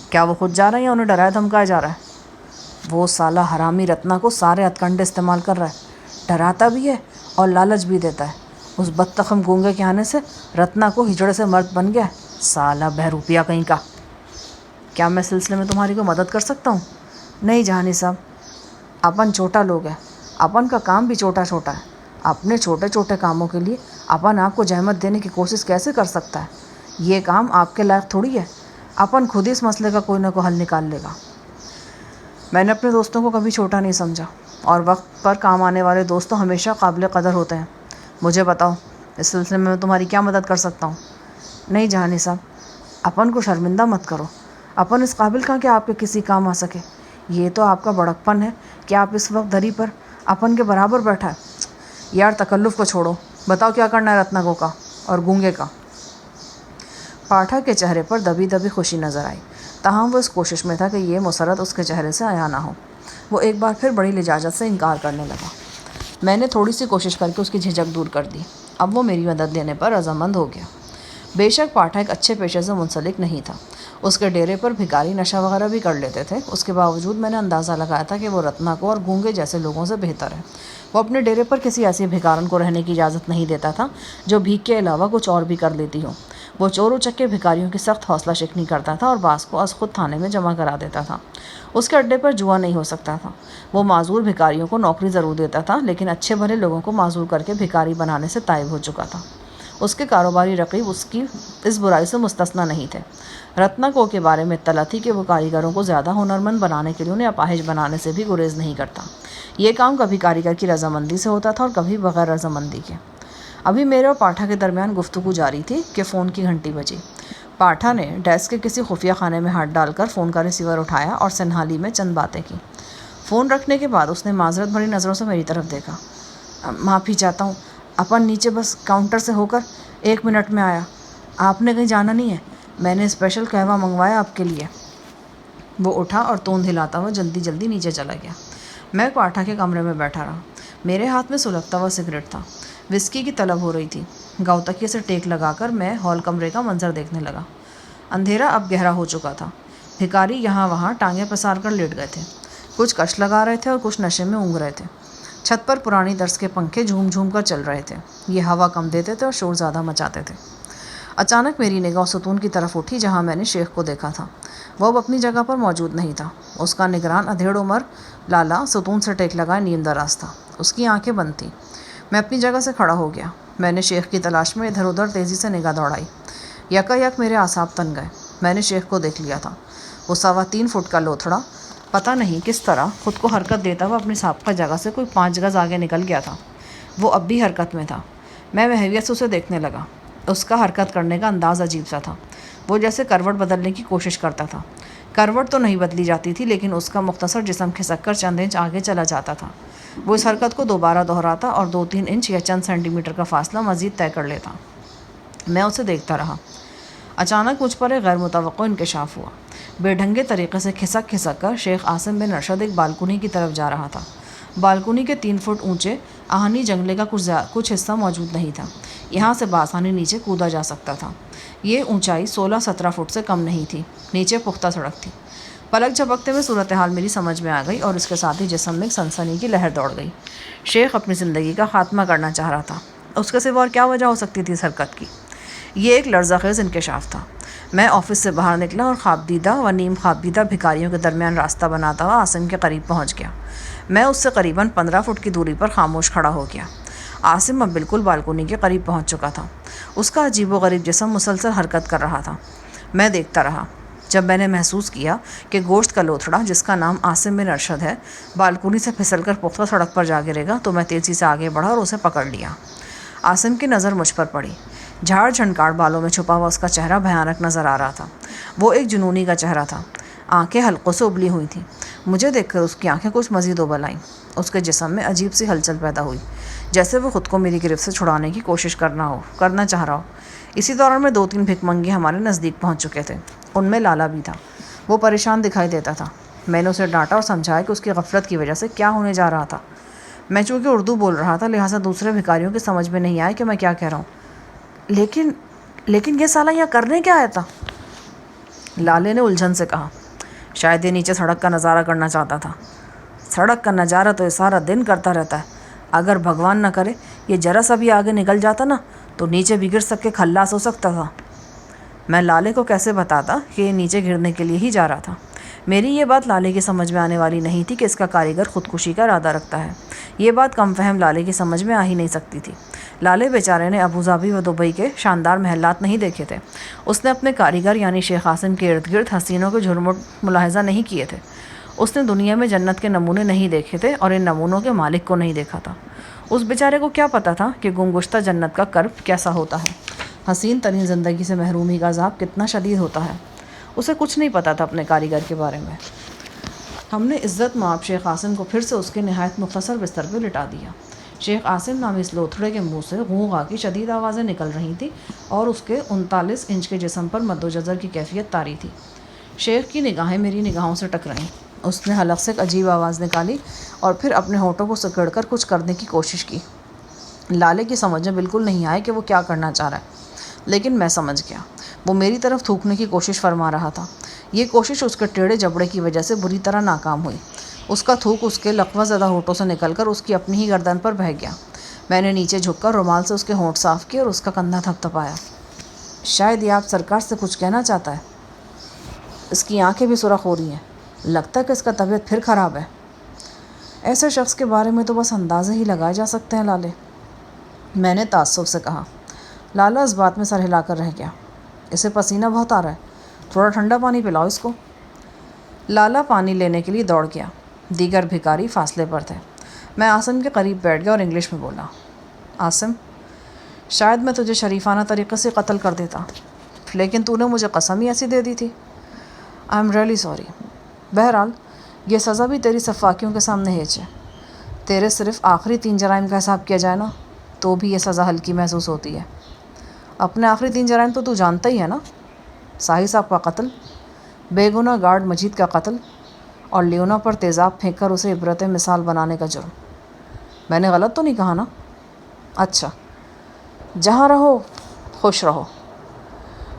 کیا وہ خود جا رہا ہے یا انہیں ڈرایا دھمکایا جا رہا ہے؟ وہ سالہ حرامی رتنا کو سارے ہتھکنڈے استعمال کر رہا ہے، ڈراتا بھی ہے اور لالچ بھی دیتا ہے۔ اس بدتخم گونگے کے آنے سے رتنا کو ہجڑے سے مرد بن گیا ہے، سالہ بہروپیہ کہیں کا۔ کیا میں سلسلے میں تمہاری کو مدد کر سکتا ہوں؟ نہیں جہانی صاحب، اپن چھوٹا لوگ ہیں، اپن کا کام بھی چھوٹا ہے۔ اپنے چھوٹے چھوٹے کاموں کے لیے اپن آپ کو زحمت دینے کی کوشش کیسے کر سکتا ہے؟ یہ کام آپ کے لائق تھوڑی ہے۔ اپن خود ہی اس مسئلے کا کوئی نہ کوئی حل نکال لے گا۔ میں نے اپنے دوستوں کو کبھی چھوٹا نہیں سمجھا اور وقت پر کام آنے والے دوست تو ہمیشہ قابل قدر ہوتے ہیں۔ مجھے بتاؤ، اس سلسلے میں تمہاری کیا مدد کر سکتا ہوں؟ نہیں جہانی صاحب، اپن کو شرمندہ مت کرو۔ اپن اس قابل کہاں کہ آپ کے کسی کام آ سکے۔ یہ تو آپ کا بڑکپن ہے کہ آپ اس وقت دری پر اپن کے برابر بیٹھا ہے۔ یار تکلف کو چھوڑو، بتاؤ کیا کرنا ہے رتناکو کا اور گونگے کا؟ پاٹھا کے چہرے پر دبی دبی خوشی نظر آئی، تاہم وہ اس کوشش میں تھا کہ یہ مسرت اس کے چہرے سے عیاں نہ ہو۔ وہ ایک بار پھر بڑی لجاجت سے انکار کرنے لگا۔ میں نے تھوڑی سی کوشش کر کے اس کی جھجک دور کر دی۔ اب وہ میری مدد لینے پر رضامند ہو گیا۔ بے شک پاٹھا ایک اچھے پیشے سے منسلک نہیں تھا۔ اس کے ڈیرے پر بھکاری نشہ وغیرہ بھی کر لیتے تھے، اس کے باوجود میں نے اندازہ لگایا تھا کہ وہ رتنا کو اور گونگے جیسے لوگوں سے بہتر ہے۔ وہ اپنے ڈیرے پر کسی ایسی بھکارن کو رہنے کی اجازت نہیں دیتا تھا جو بھیک کے علاوہ کچھ اور بھی کر لیتی ہو۔ وہ چور اچکے بھکاریوں کی سخت حوصلہ شکنی کرتا تھا اور بعض کو از خود تھانے میں جمع کرا دیتا تھا۔ اس کے اڈے پر جوا نہیں ہو سکتا تھا۔ وہ معذور بھکاریوں کو نوکری ضرور دیتا تھا، لیکن اچھے بھلے لوگوں کو معذور کر کے بھکاری بنانے سے تائب ہو چکا تھا۔ اس کے کاروباری رقیب اس کی اس برائی سے مستثنیٰ نہیں تھے۔ رتنا کو کے بارے میں اطلاع تھی کہ وہ کاریگروں کو زیادہ ہنرمند بنانے کے لیے انہیں اپاہج بنانے سے بھی گریز نہیں کرتا۔ یہ کام کبھی کاریگر کی رضامندی سے ہوتا تھا اور کبھی بغیر رضامندی کے۔ ابھی میرے اور پاٹھا کے درمیان گفتگو جاری تھی کہ فون کی گھنٹی بجی۔ پاٹھا نے ڈیسک کے کسی خفیہ خانے میں ہاتھ ڈال کر فون کا ریسیور اٹھایا اور سنہالی میں چند باتیں کی۔ فون رکھنے کے بعد اس نے معذرت بھری نظروں سے میری طرف دیکھا۔ معافی چاہتا ہوں، اپن نیچے بس کاؤنٹر سے ہو کر 1 منٹ میں آیا۔ آپ نے کہیں جانا نہیں ہے؟ میں نے اسپیشل قہوہ منگوایا آپ کے لیے۔ وہ اٹھا اور توند ہلاتا ہوا جلدی جلدی نیچے چلا گیا۔ میں پاٹھا کے کمرے میں بیٹھا رہا۔ میرے ہاتھ میں سلگتا ہوا سگریٹ تھا۔ وسکی کی طلب ہو رہی تھی۔ گاؤ تکیے سے ٹیک لگا کر میں ہال کمرے کا منظر دیکھنے لگا۔ اندھیرا اب گہرا ہو چکا تھا۔ بھکاری یہاں وہاں ٹانگیں پسار کر لیٹ گئے تھے۔ کچھ کش لگا رہے تھے اور کچھ نشے میں اونگ رہے تھے۔ چھت پر پرانی طرز کے پنکھے جھوم جھوم کر چل رہے تھے۔ یہ ہوا کم دیتے تھے اور شور زیادہ مچاتے تھے۔ اچانک میری نگاہ ستون کی طرف اٹھی جہاں میں نے شیخ کو دیکھا تھا۔ وہ اب اپنی جگہ پر موجود نہیں تھا۔ اس کا نگران ادھیڑ عمر لالا ستون سے ٹیک لگائے نیم دراز تھا۔ اس کی آنکھیں بند تھیں۔ میں اپنی جگہ سے کھڑا ہو گیا۔ میں نے شیخ کی تلاش میں ادھر ادھر تیزی سے نگاہ دوڑائی۔ یکا یک میرے اعصاب تن گئے۔ میں نے شیخ کو دیکھ لیا تھا۔ وہ 3.25 فٹ کا لوتھڑا پتہ نہیں کس طرح خود کو حرکت دیتا ہوا اپنی سابقہ جگہ سے کوئی 5 گز آگے نکل گیا تھا۔ وہ اب بھی حرکت میں تھا۔ میں محویت سے اسے دیکھنے لگا۔ اس کا حرکت کرنے کا انداز عجیب سا تھا۔ وہ جیسے کروٹ بدلنے کی کوشش کرتا تھا۔ کروٹ تو نہیں بدلی جاتی تھی، لیکن اس کا مختصر جسم کھسک کر چند انچ آگے چلا جاتا تھا۔ وہ اس حرکت کو دوبارہ دہراتا اور 2-3 انچ یا چند سینٹی میٹر کا فاصلہ مزید طے کر لیتا۔ میں اسے دیکھتا رہا۔ اچانک مجھ پر ایک غیر متوقع انکشاف ہوا۔ بے ڈھنگے طریقے سے کھسک کھسک کر شیخ عاصم بن ارشد ایک بالکنی کی طرف جا رہا تھا۔ بالکنی کے 3 فٹ اونچے آہنی جنگلے کا کچھ حصہ موجود نہیں تھا۔ یہاں سے بآسانی نیچے کودا جا سکتا تھا۔ یہ اونچائی 16-17 فٹ سے کم نہیں تھی۔ نیچے پختہ سڑک تھی۔ پلک جھپکتے میں صورتحال میری سمجھ میں آ گئی اور اس کے ساتھ ہی جسم میں ایک سنسنی کی لہر دوڑ گئی۔ شیخ اپنی زندگی کا خاتمہ کرنا چاہ رہا تھا۔ اس کے سوا اور کیا وجہ ہو سکتی تھی اس حرکت کی؟ یہ ایک لرزہ خیز انکشاف تھا۔ میں آفس سے باہر نکلا اور خواب دیدہ و نیم خواب دیدہ بھکاریوں کے درمیان راستہ بناتا ہوا عاصم کے قریب پہنچ گیا۔ میں اس سے قریباً 15 فٹ کی دوری پر خاموش کھڑا ہو گیا۔ عاصم اب بالکل بالکنی کے قریب پہنچ چکا تھا۔ اس کا عجیب و غریب جسم مسلسل حرکت کر رہا تھا۔ میں دیکھتا رہا۔ جب میں نے محسوس کیا کہ گوشت کا لوتھڑا جس کا نام عاصم بن ارشد ہے بالکنی سے پھسل کر پختہ سڑک پر جا گرے گا، تو میں تیزی سے آگے بڑھا اور اسے پکڑ لیا۔ عاصم کی نظر مجھ پر پڑی۔ جھاڑ جھنکاڑ بالوں میں چھپا ہوا اس کا چہرہ بھیانک نظر آ رہا تھا۔ وہ ایک جنونی کا چہرہ تھا۔ آنکھیں حلقوں سے ابلی ہوئی تھیں۔ مجھے دیکھ کر اس کی آنکھیں کچھ مزید ابل آئیں۔ اس کے جسم میں عجیب سی ہلچل پیدا ہوئی، جیسے وہ خود کو میری گرفت سے چھڑانے کی کوشش کرنا چاہ رہا ہو۔ اسی دوران میں 2-3 بھک منگی ہمارے نزدیک پہنچ چکے تھے۔ ان میں لالا بھی تھا۔ وہ پریشان دکھائی دیتا تھا۔ میں نے اسے ڈانٹا اور سمجھایا کہ اس کی غفلت کی وجہ سے کیا ہونے جا رہا تھا۔ میں چونکہ اردو بول رہا تھا، لہٰذا دوسرے بھکاریوں کی سمجھ میں نہیں آیا کہ میں کیا کہہ رہا ہوں۔ لیکن یہ سالہ یہاں کرنے کیا آیا تھا؟ لالے نے الجھن سے کہا۔ شاید یہ نیچے سڑک کا نظارہ کرنا چاہتا تھا۔ سڑک کا نظارہ تو یہ سارا دن کرتا رہتا ہے۔ اگر بھگوان نہ کرے یہ ذرا سا بھی آگے نکل جاتا نا، تو نیچے بھی گر سک کے خلاص ہو سکتا تھا۔ میں لالے کو کیسے بتاتا کہ یہ نیچے گرنے کے لیے ہی جا رہا تھا؟ میری یہ بات لالے کی سمجھ میں آنے والی نہیں تھی کہ اس کا کاریگر خودکشی کا ارادہ رکھتا ہے۔ یہ بات کم فہم لالے کی سمجھ میں آ ہی نہیں سکتی تھی۔ لالے بیچارے نے ابوظہبی و دبئی کے شاندار محلات نہیں دیکھے تھے۔ اس نے اپنے کاریگر یعنی شیخ عاصم کے ارد گرد حسینوں کے جھرمٹ ملاحظہ نہیں کیے تھے۔ اس نے دنیا میں جنت کے نمونے نہیں دیکھے تھے اور ان نمونوں کے مالک کو نہیں دیکھا تھا۔ اس بیچارے کو کیا پتا تھا کہ گمگشتہ جنت کا کرب کیسا ہوتا ہے، حسین ترین زندگی سے محرومی کا عذاب کتنا شدید ہوتا ہے۔ اسے کچھ نہیں پتا تھا اپنے کاریگر کے بارے میں۔ ہم نے عزت مآب شیخ عاصم کو پھر سے اس کے نہایت مختصر بستر پہ لٹا دیا۔ شیخ عاصم نامی اس لوتھڑے کے منہ سے غوغا کی شدید آوازیں نکل رہی تھیں اور اس کے 39 انچ کے جسم پر مد و جزر کی کیفیت طاری تھی۔ شیخ کی نگاہیں میری نگاہوں سے ٹکرائیں۔ اس نے حلق سے ایک عجیب آواز نکالی اور پھر اپنے ہونٹوں کو سکڑ کر کچھ کرنے کی کوشش کی۔ لالے کی سمجھ میں بالکل نہیں آیا کہ وہ کیا کرنا چاہ رہا ہے، لیکن میں سمجھ گیا۔ وہ میری طرف تھوکنے کی کوشش فرما رہا تھا۔ یہ کوشش اس کے ٹیڑھے جبڑے کی وجہ سے بری طرح ناکام ہوئی۔ اس کا تھوک اس کے لقوہ زدہ ہونٹوں سے نکل کر اس کی اپنی ہی گردن پر بہہ گیا۔ میں نے نیچے جھک کر رومال سے اس کے ہونٹ صاف کیے اور اس کا کندھا تھپتھپایا۔ شاید یہ آپ سرکار سے کچھ کہنا چاہتا ہے۔ اس کی آنکھیں بھی سرخ ہو رہی ہیں، لگتا ہے کہ اس کا طبیعت پھر خراب ہے۔ ایسے شخص کے بارے میں تو بس اندازے ہی لگائے جا سکتے ہیں لالے، میں نے تعصب سے کہا۔ لالا اس بات میں سر ہلا کر رہ گیا۔ اسے پسینہ بہت آ رہا ہے، تھوڑا ٹھنڈا پانی پلاؤ اس کو۔ لالا پانی لینے کے لیے دوڑ گیا۔ دیگر بھکاری فاصلے پر تھے۔ میں عاصم کے قریب بیٹھ گیا اور انگلش میں بولا، عاصم، شاید میں تجھے شریفانہ طریقے سے قتل کر دیتا، لیکن تو نے مجھے قسم ہی ایسی دے دی تھی۔ I am really sorry. بہرحال یہ سزا بھی تیری سفاکیوں کے سامنے ہیچ ہے۔ تیرے صرف آخری 3 جرائم کا حساب کیا جائے نا تو بھی یہ سزا ہلکی محسوس ہوتی ہے۔ اپنے آخری 3 جرائم تو جانتا ہی ہے نا، ساحل صاحب کا قتل، بے گناہ گارڈ مجید کا قتل اور لیونا پر تیزاب پھینک کر اسے عبرت مثال بنانے کا جرم۔ میں نے غلط تو نہیں کہا نا؟ اچھا، جہاں رہو خوش رہو۔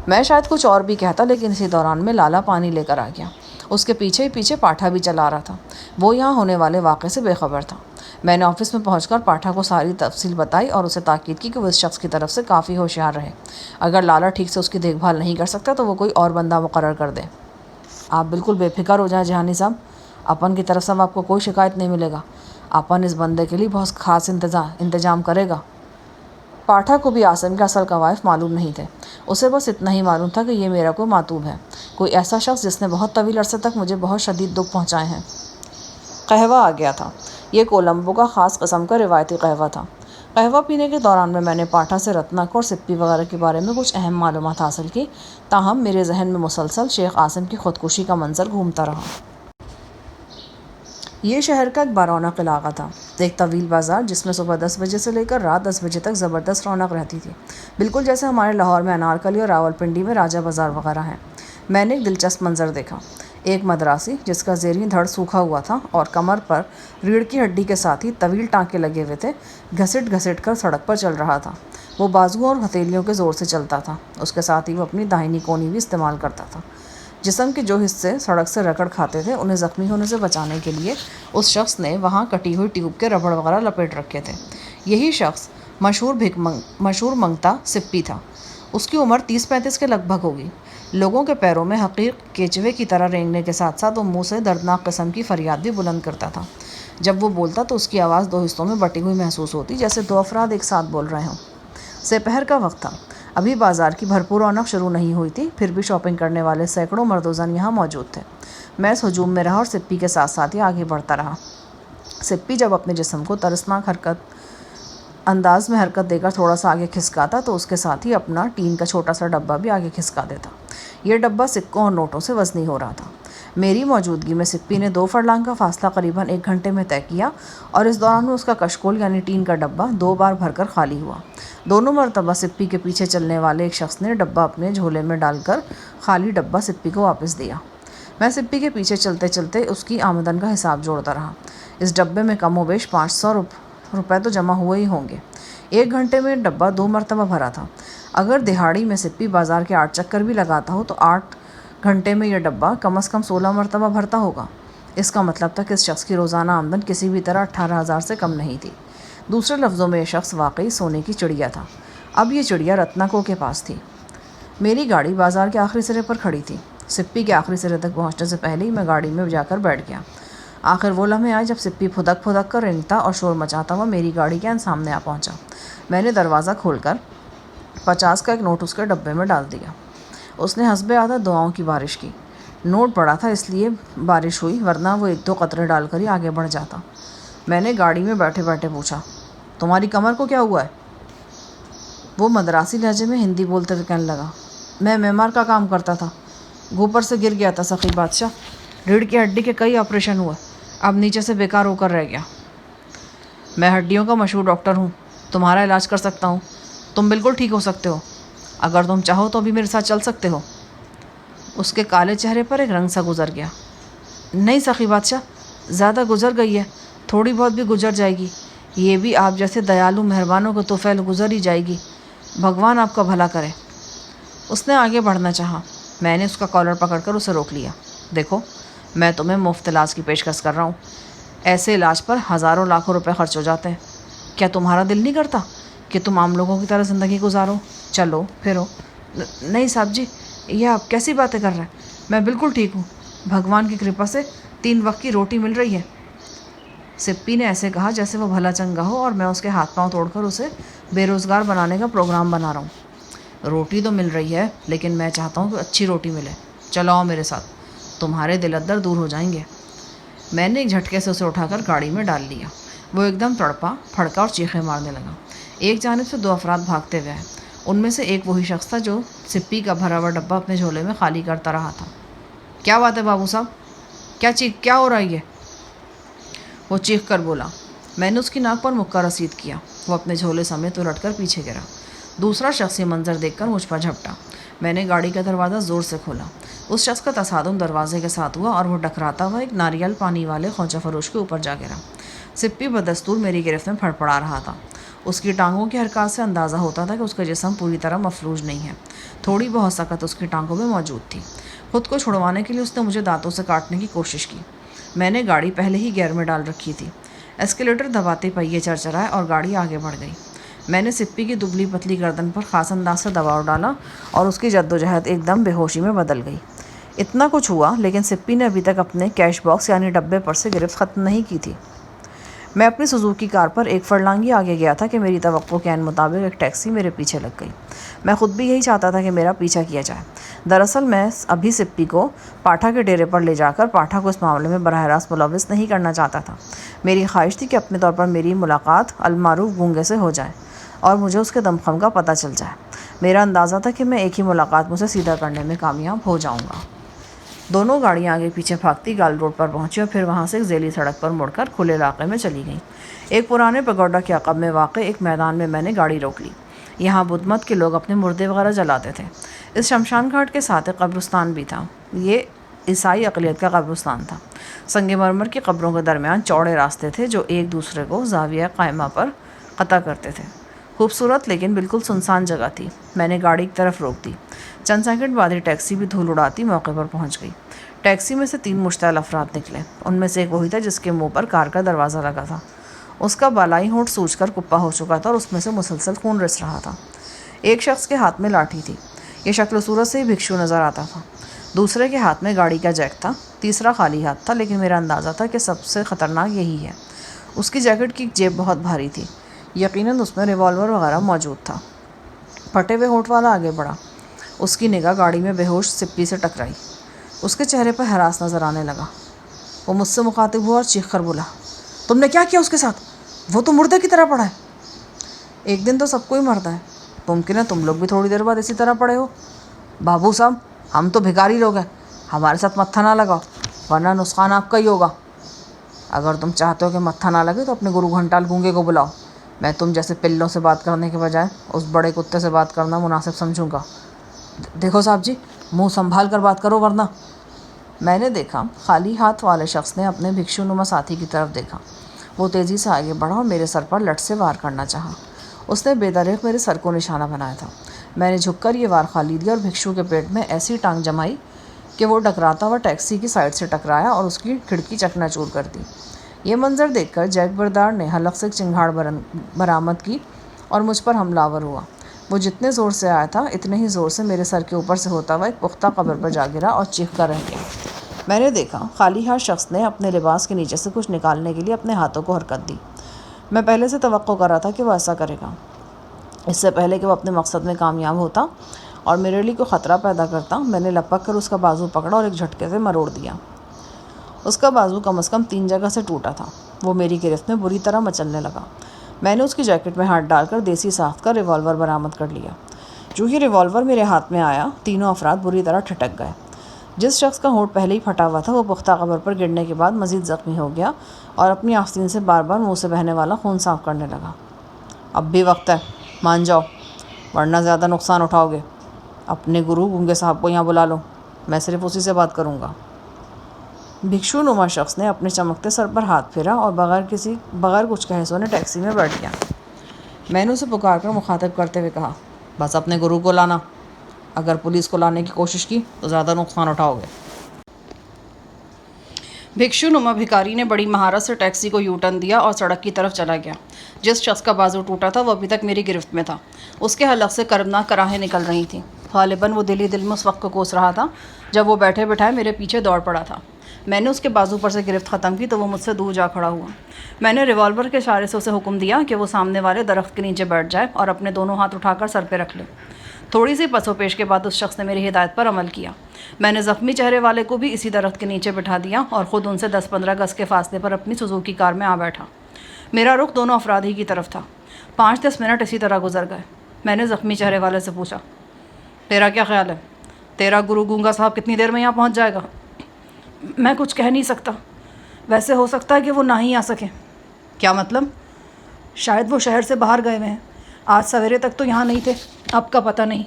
میں شاید کچھ اور بھی کہتا، لیکن اسی دوران میں لالا پانی لے کر آ گیا۔ اس کے پیچھے ہی پیچھے پاٹھا بھی چلا رہا تھا۔ وہ یہاں ہونے والے واقعے سے بے خبر تھا۔ میں نے آفس میں پہنچ کر پاٹھا کو ساری تفصیل بتائی اور اسے تاکید کی کہ وہ اس شخص کی طرف سے کافی ہوشیار رہے۔ اگر لالا ٹھیک سے اس کی دیکھ بھال نہیں کر سکتا تو وہ کوئی اور بندہ مقرر کر دے۔ آپ بالکل بے فکر ہو جائیں جہانی صاحب، اپن کی طرف سے آپ کو کوئی شکایت نہیں ملے گا۔ اپن اس بندے کے لیے بہت خاص انتظام کرے گا۔ پاٹھا کو بھی عاصم کے اصل قوائف معلوم نہیں تھے۔ اسے بس اتنا ہی معلوم تھا کہ یہ میرا کوئی معتوب ہے، کوئی ایسا شخص جس نے بہت طویل عرصے تک مجھے بہت شدید دکھ پہنچائے ہیں۔ قہوہ آ گیا تھا۔ یہ کولمبو کا خاص قسم کا روایتی قہوہ تھا۔ قہوہ پینے کے دوران میں نے پاٹھا سے رتنک اور سپی وغیرہ کے بارے میں کچھ اہم معلومات حاصل کی، تاہم میرے ذہن میں مسلسل شیخ عاصم کی خودکشی کا منظر گھومتا رہا۔ یہ شہر کا ایک برونق علاقہ تھا، ایک طویل بازار جس میں صبح 10 بجے سے لے کر رات 10 بجے تک زبردست رونق رہتی تھی، بالکل جیسے ہمارے لاہور میں انارکلی اور راولپنڈی میں راجہ بازار وغیرہ ہیں۔ میں نے ایک دلچسپ منظر دیکھا۔ ایک مدراسی جس کا زیریں دھڑ سوکھا ہوا تھا اور کمر پر ریڑھ کی ہڈی کے ساتھ ہی طویل ٹانکے لگے ہوئے تھے، گھسٹ گھسٹ کر سڑک پر چل رہا تھا۔ وہ بازوؤں اور ہتھیلیوں کے زور سے چلتا تھا، اس کے ساتھ ہی وہ اپنی داہنی کونی بھی استعمال کرتا تھا۔ جسم کے جو حصے سڑک سے رگڑ کھاتے تھے انہیں زخمی ہونے سے بچانے کے لیے اس شخص نے وہاں کٹی ہوئی ٹیوب کے ربڑ وغیرہ لپیٹ رکھے تھے۔ یہی شخص مشہور منگتا سپی تھا۔ اس کی عمر 30-35 کے لگ بھگ ہوگی۔ لوگوں کے پیروں میں حقیق کیچوے کی طرح رینگنے کے ساتھ ساتھ وہ منہ سے دردناک قسم کی فریاد بھی بلند کرتا تھا۔ جب وہ بولتا تو اس کی آواز 2 حصوں میں بٹی ہوئی محسوس ہوتی، جیسے 2 افراد ایک ساتھ بول رہے ہوں۔ سپہر کا وقت تھا، ابھی بازار کی بھرپور رونق شروع نہیں ہوئی تھی، پھر بھی شاپنگ کرنے والے سینکڑوں مرد و زن یہاں موجود تھے۔ میں اس ہجوم میں رہا اور سپی کے ساتھ ساتھ ہی آگے بڑھتا رہا۔ سپی جب اپنے جسم کو ترسناک انداز میں حرکت دے کر تھوڑا سا آگے کھسکاتا تو اس کے ساتھ ہی اپنا ٹین کا چھوٹا سا ڈبہ بھی آگے کھسکا دیتا۔ یہ ڈبہ سکوں اور نوٹوں سے وزنی ہو رہا تھا۔ میری موجودگی میں سپی نے 2 فرلانگ کا فاصلہ قریباً 1 گھنٹے میں طے کیا اور اس دوران میں اس کا کشکول یعنی ٹین کا ڈبہ 2 بار بھر کر خالی ہوا۔ دونوں مرتبہ سپی کے پیچھے چلنے والے ایک شخص نے ڈبہ اپنے جھولے میں ڈال کر خالی ڈبہ سپی کو واپس دیا۔ میں سپی کے پیچھے چلتے چلتے اس کی آمدن کا حساب جوڑتا رہا۔ اس ڈبے میں کم و بیش 500 روپے تو جمع ہوئے ہی ہوں گے۔ 1 گھنٹے میں ڈبہ 2 مرتبہ بھرا تھا۔ اگر دہاڑی میں سپی بازار کے 8 چکر بھی لگاتا ہو تو 8 گھنٹے میں یہ ڈبہ کم از کم 16 مرتبہ بھرتا ہوگا۔ اس کا مطلب تھا کہ اس شخص کی روزانہ آمدن کسی بھی طرح 18,000 سے کم نہیں تھی۔ دوسرے لفظوں میں یہ شخص واقعی سونے کی چڑیا تھا۔ اب یہ چڑیا رتنکوں کے پاس تھی۔ میری گاڑی بازار کے آخری سرے پر کھڑی تھی۔ سپی کے آخری سرے تک پہنچنے سے پہلے ہی میں گاڑی میں جا کر بیٹھ گیا۔ آخر وہ لمحے آئے جب سپی پھدک پھدک کر رینگتا اور شور مچاتا ہوا میری گاڑی کے سامنے آ پہنچا۔ میں نے دروازہ کھول کر 50 کا ایک نوٹ اس کے ڈبے میں ڈال دیا۔ اس نے حسب عادت دعاؤں کی بارش کی۔ نوٹ بڑا تھا اس لیے بارش ہوئی، ورنہ وہ 1-2 قطرے ڈال کر ہی آگے بڑھ جاتا۔ میں نے گاڑی میں بیٹھے بیٹھے پوچھا، تمہاری کمر کو کیا ہوا ہے؟ وہ مدراسی لہجے میں ہندی بولتے ہوئے کہنے لگا، میں معمار کا کام کرتا تھا، اوپر سے گر گیا تھا سخی بادشاہ، ریڑھ کی ہڈی کے کئی آپریشن ہوئے، اب نیچے سے بیکار ہو کر رہ گیا۔ میں ہڈیوں کا مشہور ڈاکٹر ہوں، تمہارا علاج کر سکتا ہوں، تم بالکل ٹھیک ہو سکتے ہو، اگر تم چاہو تو ابھی میرے ساتھ چل سکتے ہو۔ اس کے کالے چہرے پر ایک رنگ سا گزر گیا۔ نہیں سخی بادشاہ، زیادہ گزر گئی ہے، تھوڑی بہت بھی گزر جائے گی، یہ بھی آپ جیسے دیالو مہربانوں کو توفیل گزر ہی جائے گی، بھگوان آپ کا بھلا کرے۔ اس نے آگے بڑھنا چاہا، میں نے اس کا کالر پکڑ کر اسے روک لیا۔ دیکھو، میں تمہیں مفت علاج کی پیشکش کر رہا ہوں، ایسے علاج پر ہزاروں لاکھوں روپے خرچ ہو جاتے ہیں، کیا تمہارا دل نہیں کرتا کہ تم عام لوگوں کی طرح زندگی گزارو، چلو پھرو؟ نہیں صاحب جی، یہ آپ کیسی باتیں کر رہے ہیں؟ میں بالکل ٹھیک ہوں، بھگوان کی کرپا سے 3 وقت کی روٹی مل رہی ہے۔ سپی نے ایسے کہا جیسے وہ بھلا چنگا ہو اور میں اس کے ہاتھ پاؤں توڑ کر اسے بے روزگار بنانے کا پروگرام بنا رہا ہوں۔ روٹی تو مل رہی ہے، لیکن میں چاہتا ہوں کہ اچھی روٹی ملے۔ چلو آؤ میرے ساتھ، تمہارے دل ادر دور ہو جائیں گے۔ میں نے ایک جھٹکے سے اسے اٹھا کر گاڑی میں ڈال لیا۔ وہ ایک دم تڑپا پھڑکا اور چیخیں مارنے لگا۔ ایک جانب سے 2 افراد بھاگتے ہوئے آئے۔ ان میں سے ایک وہی شخص تھا جو سپی کا بھرا ہوا ڈبہ اپنے جھولے میں خالی کرتا رہا تھا۔ کیا بات ہے بابو صاحب، کیا ہو رہا ہے؟ وہ چیخ کر بولا۔ میں نے اس کی ناک پر مکہ رسید کیا۔ وہ اپنے جھولے سمیت الٹ کر پیچھے گرا۔ دوسرا شخص یہ منظر دیکھ کر مجھ پر جھپٹا۔ میں نے گاڑی کا دروازہ زور سے کھولا۔ اس شخص کا تصادم دروازے کے ساتھ ہوا اور وہ ٹکراتا ہوا ایک ناریل پانی والے خونچہ فروش کے اوپر جا گرا۔ سپی بدستور میری گرفت میں پھڑپڑا رہا تھا۔ اس کی ٹانگوں کی حرکات سے اندازہ ہوتا تھا کہ اس کا جسم پوری طرح مفلوج نہیں ہے، تھوڑی بہت سکت اس کی ٹانگوں میں موجود تھی۔ خود کو چھڑوانے کے لیے اس نے مجھے دانتوں سے کاٹنے کی کوشش کی۔ میں نے گاڑی پہلے ہی گیئر میں ڈال رکھی تھی۔ ایسکیلیٹر دباتے پہیے چرچرائے اور گاڑی آگے بڑھ گئی۔ میں نے سپی کی دبلی پتلی گردن پر خاص انداز سے دباؤ ڈالا اور اس کی جدوجہد ایک دم بے ہوشی میں بدل گئی۔ اتنا کچھ ہوا، لیکن سپی نے ابھی تک اپنے کیش باکس یعنی ڈبے پر سے گرفت ختم نہیں کی تھی۔ میں اپنی سوزوکی کار پر 1 فرلانگی آگے گیا تھا کہ میری توقع کے عین مطابق ایک ٹیکسی میرے پیچھے لگ گئی۔ میں خود بھی یہی چاہتا تھا کہ میرا پیچھا کیا جائے۔ دراصل میں ابھی سپی کو پاٹھا کے ڈیرے پر لے جا کر پاٹھا کو اس معاملے میں براہ راست ملوث نہیں کرنا چاہتا تھا۔ میری خواہش تھی کہ اپنے طور پر میری ملاقات المعروف گونگے سے ہو جائے اور مجھے اس کے دمخم کا پتہ چل جائے۔ میرا اندازہ تھا کہ میں ایک ہی ملاقات مجھے سیدھا کرنے میں کامیاب ہو جاؤں گا۔ دونوں گاڑیاں آگے پیچھے بھاگتی گال روڈ پر پہنچی اور پھر وہاں سے ایک ذیلی سڑک پر مڑ کر کھلے علاقے میں چلی گئیں۔ ایک پرانے پگوڈا کے عقب میں واقع ایک میدان میں نے گاڑی روک لی۔ یہاں بدھ مت کے لوگ اپنے مردے وغیرہ جلاتے تھے۔ اس شمشان گھاٹ کے ساتھ ایک قبرستان بھی تھا۔ یہ عیسائی اقلیت کا قبرستان تھا۔ سنگ مرمر کی قبروں کے درمیان چوڑے راستے تھے جو ایک دوسرے کو زاویہ قائمہ پر قطع کرتے تھے۔ خوبصورت لیکن بالکل سنسان جگہ تھی۔ میں نے گاڑی کی طرف روک دی۔ چند سیکنڈ بعد ہی ٹیکسی بھی دھول اڑاتی موقع پر پہنچ گئی۔ ٹیکسی میں سے 3 مشتعل افراد نکلے۔ ان میں سے ایک وہی تھا جس کے منہ پر کار کا دروازہ لگا تھا۔ اس کا بالائی ہونٹ سوج کر کپا ہو چکا تھا اور اس میں سے مسلسل خون رس رہا تھا۔ ایک شخص کے ہاتھ میں لاٹھی تھی۔ یہ شکل و صورت سے ہی بھکشو نظر آتا تھا۔ دوسرے کے ہاتھ میں گاڑی کا جیک تھا۔ تیسرا خالی ہاتھ تھا، لیکن میرا اندازہ تھا کہ سب سے خطرناک یہی ہے۔ اس کی جیکٹ کی جیب بہت بھاری تھی، یقیناً اس میں ریوالور وغیرہ موجود تھا۔ پھٹے ہوئے ہونٹ والا آگے بڑھا۔ اس کی نگاہ گاڑی میں بے ہوش سپی سے ٹکرائی۔ اس کے چہرے پر ہراس نظر آنے لگا۔ وہ مجھ سے مخاطب ہوا اور چیخ کر بولا، تم نے کیا کیا اس کے ساتھ؟ وہ تو مردے کی طرح پڑا ہے۔ ایک دن تو سب کو ہی مرتا ہے، ممکن ہے تم لوگ بھی تھوڑی دیر بعد اسی طرح پڑے ہو۔ بابو صاحب، ہم تو بھکاری لوگ ہیں، ہمارے ساتھ متھا نہ لگاؤ ورنہ نقصان آپ کا ہی ہوگا۔ اگر تم چاہتے ہو کہ متھا نہ لگے تو اپنے گرو گھنٹال گونگے کو بلاؤ۔ میں تم جیسے پلوں سے بات کرنے کے بجائے اس بڑے کتے سے بات کرنا مناسب سمجھوں گا۔ دیکھو صاحب جی، منہ سنبھال کر بات کرو ورنہ۔ میں نے دیکھا خالی ہاتھ والے شخص نے اپنے بھکشو نما ساتھی کی طرف دیکھا۔ وہ تیزی سے آگے بڑھا اور میرے سر پر لٹ سے وار کرنا چاہا۔ اس نے بے دریغ میرے سر کو نشانہ بنایا تھا۔ میں نے جھک کر یہ وار خالی دیا اور بھکشو کے پیٹ میں ایسی ٹانگ جمائی کہ وہ ٹکراتا ہوا ٹیکسی کی سائڈ سے ٹکرایا اور اس کی کھڑکی چکنا چور کر دی۔ یہ منظر دیکھ کر جیک بردار نے حلق سے ایک چنگھاڑ برآمد کی اور مجھ پر حملہ آور ہوا۔ وہ جتنے زور سے آیا تھا اتنے ہی زور سے میرے سر کے اوپر سے ہوتا ہوا ایک پختہ قبر پر جا گرا اور چیخ کر رہ گیا۔ میں نے دیکھا خالی ہاتھ شخص نے اپنے لباس کے نیچے سے کچھ نکالنے کے لیے اپنے ہاتھوں کو حرکت دی۔ میں پہلے سے توقع کر رہا تھا کہ وہ ایسا کرے گا، اس سے پہلے کہ وہ اپنے مقصد میں کامیاب ہوتا اور میرے لیے کوئی خطرہ پیدا کرتا۔ میں نے لپک کر اس کا بازو پکڑا اور ایک جھٹکے سے مروڑ دیا۔ اس کا بازو کم از کم 3 جگہ سے ٹوٹا تھا۔ وہ میری گرفت میں بری طرح مچلنے لگا۔ میں نے اس کی جیکٹ میں ہاتھ ڈال کر دیسی ساخت کا ریوالور برآمد کر لیا۔ جو ہی ریوالور میرے ہاتھ میں آیا، تینوں افراد بری طرح ٹھٹک گئے۔ جس شخص کا ہونٹ پہلے ہی پھٹا ہوا تھا وہ پختہ قبر پر گرنے کے بعد مزید زخمی ہو گیا اور اپنی آستین سے بار بار منہ سے بہنے والا خون صاف کرنے لگا۔ اب بھی وقت ہے، مان جاؤ ورنہ زیادہ نقصان اٹھاؤ گے۔ اپنے گرو گونگے صاحب کو یہاں بلا لو، میں صرف اسی سے بات کروں گا۔ بھکشو نما شخص نے اپنے چمکتے سر پر ہاتھ پھیرا اور بغیر کچھ کہے سونے ٹیکسی میں بیٹھ گیا۔ میں نے اسے پکار کر مخاطب کرتے ہوئے کہا، بس اپنے گرو کو لانا، اگر پولیس کو لانے کی کوشش کی تو زیادہ نقصان اٹھاؤ گے۔ بھکشو نما بھکاری نے بڑی مہارت سے ٹیکسی کو یو ٹرن دیا اور سڑک کی طرف چلا گیا۔ جس شخص کا بازو ٹوٹا تھا وہ ابھی تک میری گرفت میں تھا۔ اس کے حلق سے کربناک کراہیں نکل رہی تھیں۔ غالباً وہ دل ہی دل میں اس وقت کو کوس رہا تھا جب وہ بیٹھے بٹھائے میرے پیچھے دوڑ پڑا تھا۔ میں نے اس کے بازو پر سے گرفت ختم کی تو وہ مجھ سے دور جا کھڑا ہوا۔ میں نے ریوالور کے اشارے سے اسے حکم دیا کہ وہ سامنے والے درخت کے نیچے بیٹھ جائے اور اپنے دونوں ہاتھ اٹھا کر سر پہ رکھ لے۔ تھوڑی سی پس و پیش کے بعد اس شخص نے میری ہدایت پر عمل کیا۔ میں نے زخمی چہرے والے کو بھی اسی درخت کے نیچے بٹھا دیا اور خود ان سے 10-15 گز کے فاصلے پر اپنی سوزوکی کار میں آ بیٹھا۔ میرا رخ دونوں افراد ہی کی طرف تھا۔ 5-10 منٹ اسی طرح گزر گئے۔ میں نے زخمی چہرے والے سے پوچھا، تیرا کیا خیال ہے؟ تیرا گرو گونگا صاحب کتنی دیر میں یہاں پہنچ جائے گا؟ میں کچھ کہہ نہیں سکتا، ویسے ہو سکتا ہے کہ وہ نہ ہی آ سکے۔ کیا مطلب؟ شاید وہ شہر سے باہر گئے ہوئے ہیں، آج سویرے تک تو یہاں نہیں تھے، اب کا پتہ نہیں۔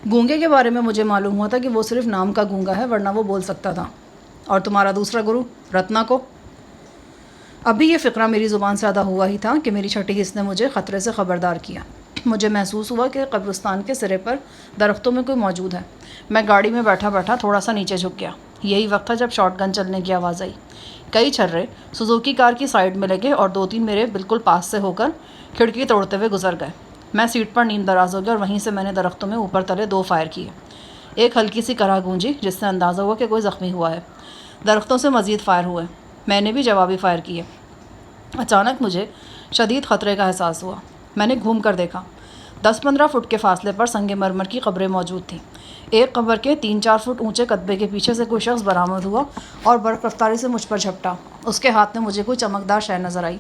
گونگے کے بارے میں مجھے معلوم ہوا تھا کہ وہ صرف نام کا گونگا ہے، ورنہ وہ بول سکتا تھا۔ اور تمہارا دوسرا گرو رتنا کو؟ ابھی یہ فقرہ میری زبان سے ادا ہوا ہی تھا کہ میری چھٹی حص نے مجھے خطرے سے خبردار کیا۔ مجھے محسوس ہوا کہ قبرستان کے سرے پر درختوں میں کوئی موجود ہے۔ میں گاڑی میں بیٹھا بیٹھا تھوڑا سا نیچے جھک گیا۔ یہی وقت تھا جب شاٹ گن چلنے کی آواز آئی۔ کئی چھرے سوزوکی کار کی سائڈ میں لگے اور 2-3 میرے بالکل پاس سے ہو کر کھڑکی توڑتے ہوئے گزر گئے۔ میں سیٹ پر نیند دراز ہو گیا اور وہیں سے میں نے درختوں میں اوپر تلے 2 فائر کیے۔ ایک ہلکی سی کرا گونجی جس سے اندازہ ہوا کہ کوئی زخمی ہوا ہے۔ درختوں سے مزید فائر ہوئے۔ میں نے بھی جوابی فائر کیے۔ اچانک مجھے شدید خطرے کا احساس ہوا۔ میں نے گھوم کر دیکھا۔ 10-15 فٹ کے فاصلے پر سنگ مرمر کی قبریں موجود تھیں۔ ایک قبر کے 3-4 فٹ اونچے کتبے کے پیچھے سے کوئی شخص برآمد ہوا اور برق رفتاری سے مجھ پر جھپٹا۔ اس کے ہاتھ میں مجھے کوئی چمکدار شے نظر آئی۔